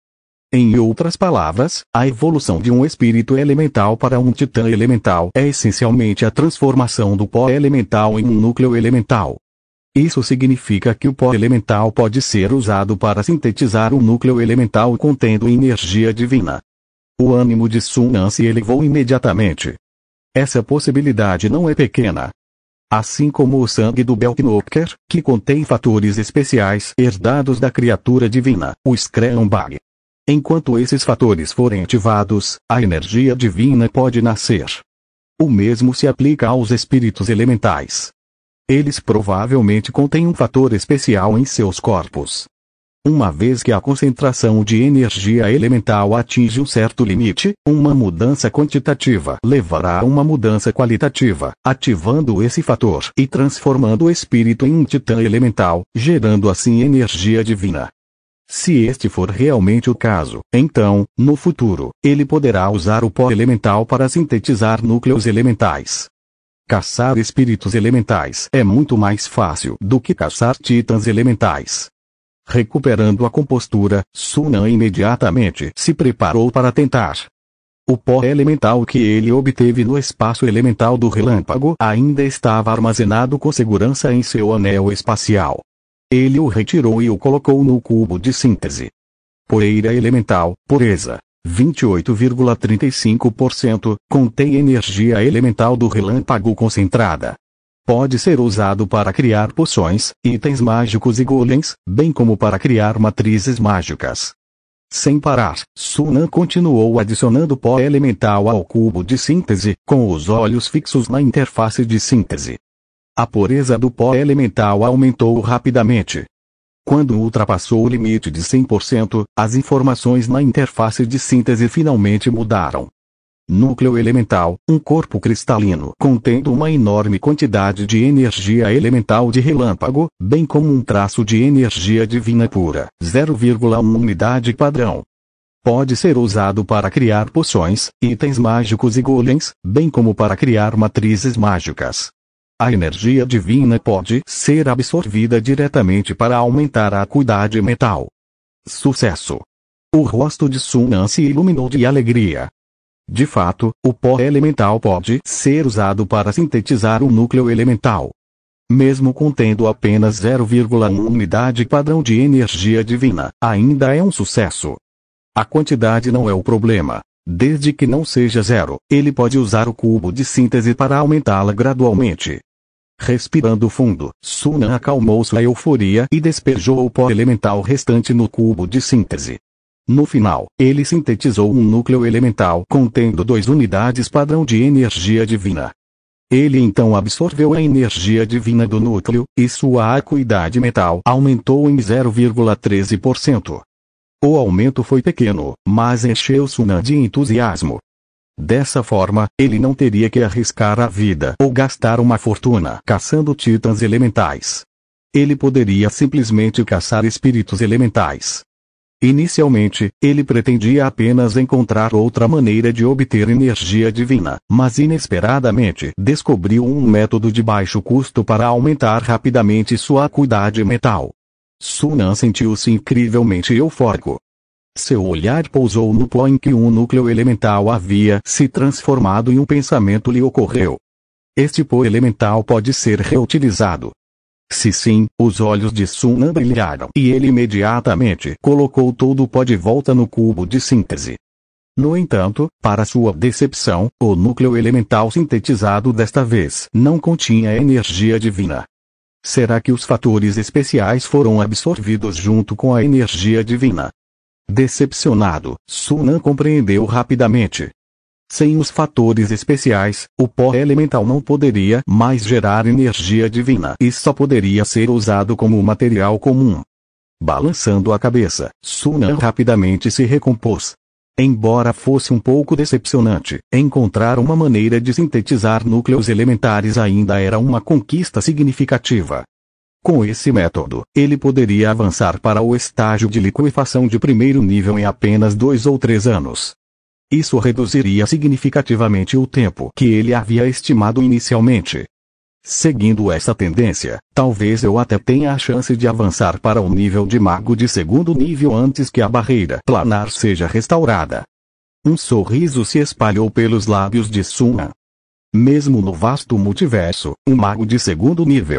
Speaker 1: Em outras palavras, a evolução de um espírito elemental para um titã elemental é essencialmente a transformação do pó elemental em um núcleo elemental. Isso significa que o pó elemental pode ser usado para sintetizar um núcleo elemental contendo energia divina. O ânimo de Sunan se elevou imediatamente. Essa possibilidade não é pequena. Assim como o sangue do Belknopker, que contém fatores especiais herdados da criatura divina, o Skreambag. Enquanto esses fatores forem ativados, a energia divina pode nascer. O mesmo se aplica aos espíritos elementais. Eles provavelmente contêm um fator especial em seus corpos. Uma vez que a concentração de energia elemental atinge um certo limite, uma mudança quantitativa levará a uma mudança qualitativa, ativando esse fator e transformando o espírito em um titã elemental, gerando assim energia divina. Se este for realmente o caso, então, no futuro, ele poderá usar o pó elemental para sintetizar núcleos elementais. Caçar espíritos elementais é muito mais fácil do que caçar titãs elementais. Recuperando a compostura, Sunan imediatamente se preparou para tentar. O pó elemental que ele obteve no espaço elemental do relâmpago ainda estava armazenado com segurança em seu anel espacial. Ele o retirou e o colocou no cubo de síntese. Poeira elemental, pureza, 28,35%, contém energia elemental do relâmpago concentrada. Pode ser usado para criar poções, itens mágicos e golems, bem como para criar matrizes mágicas. Sem parar, Sunan continuou adicionando pó elemental ao cubo de síntese, com os olhos fixos na interface de síntese. A pureza do pó elemental aumentou rapidamente. Quando ultrapassou o limite de 100%, as informações na interface de síntese finalmente mudaram. Núcleo elemental, um corpo cristalino contendo uma enorme quantidade de energia elemental de relâmpago, bem como um traço de energia divina pura, 0,1 unidade padrão. Pode ser usado para criar poções, itens mágicos e golems, bem como para criar matrizes mágicas. A energia divina pode ser absorvida diretamente para aumentar a acuidade mental. Sucesso! O rosto de Sunan se iluminou de alegria. De fato, o pó elemental pode ser usado para sintetizar o núcleo elemental. Mesmo contendo apenas 0,1 unidade padrão de energia divina, ainda é um sucesso. A quantidade não é o problema. Desde que não seja zero, ele pode usar o cubo de síntese para aumentá-la gradualmente. Respirando fundo, Sunan acalmou sua euforia e despejou o pó elemental restante no cubo de síntese. No final, ele sintetizou um núcleo elemental contendo 2 unidades padrão de energia divina. Ele então absorveu a energia divina do núcleo, e sua acuidade mental aumentou em 0,13%. O aumento foi pequeno, mas encheu Sunan de entusiasmo. Dessa forma, ele não teria que arriscar a vida ou gastar uma fortuna caçando titãs elementais. Ele poderia simplesmente caçar espíritos elementais. Inicialmente, ele pretendia apenas encontrar outra maneira de obter energia divina, mas inesperadamente descobriu um método de baixo custo para aumentar rapidamente sua acuidade mental. Sunan sentiu-se incrivelmente eufórico. Seu olhar pousou no pó em que um núcleo elemental havia se transformado e um pensamento lhe ocorreu. Este pó elemental pode ser reutilizado. Se sim, os olhos de Sunan brilharam e ele imediatamente colocou todo o pó de volta no cubo de síntese. No entanto, para sua decepção, o núcleo elemental sintetizado desta vez não continha energia divina. Será que os fatores especiais foram absorvidos junto com a energia divina? Decepcionado, Sunan compreendeu rapidamente. Sem os fatores especiais, o pó elemental não poderia mais gerar energia divina e só poderia ser usado como material comum. Balançando a cabeça, Sunan rapidamente se recompôs. Embora fosse um pouco decepcionante, encontrar uma maneira de sintetizar núcleos elementares ainda era uma conquista significativa. Com esse método, ele poderia avançar para o estágio de liquefação de primeiro nível em apenas 2 ou 3 anos. Isso reduziria significativamente o tempo que ele havia estimado inicialmente. Seguindo essa tendência, talvez eu até tenha a chance de avançar para o nível de mago de segundo nível antes que a barreira planar seja restaurada. Um sorriso se espalhou pelos lábios de Sunan. Mesmo no vasto multiverso, um mago de segundo nível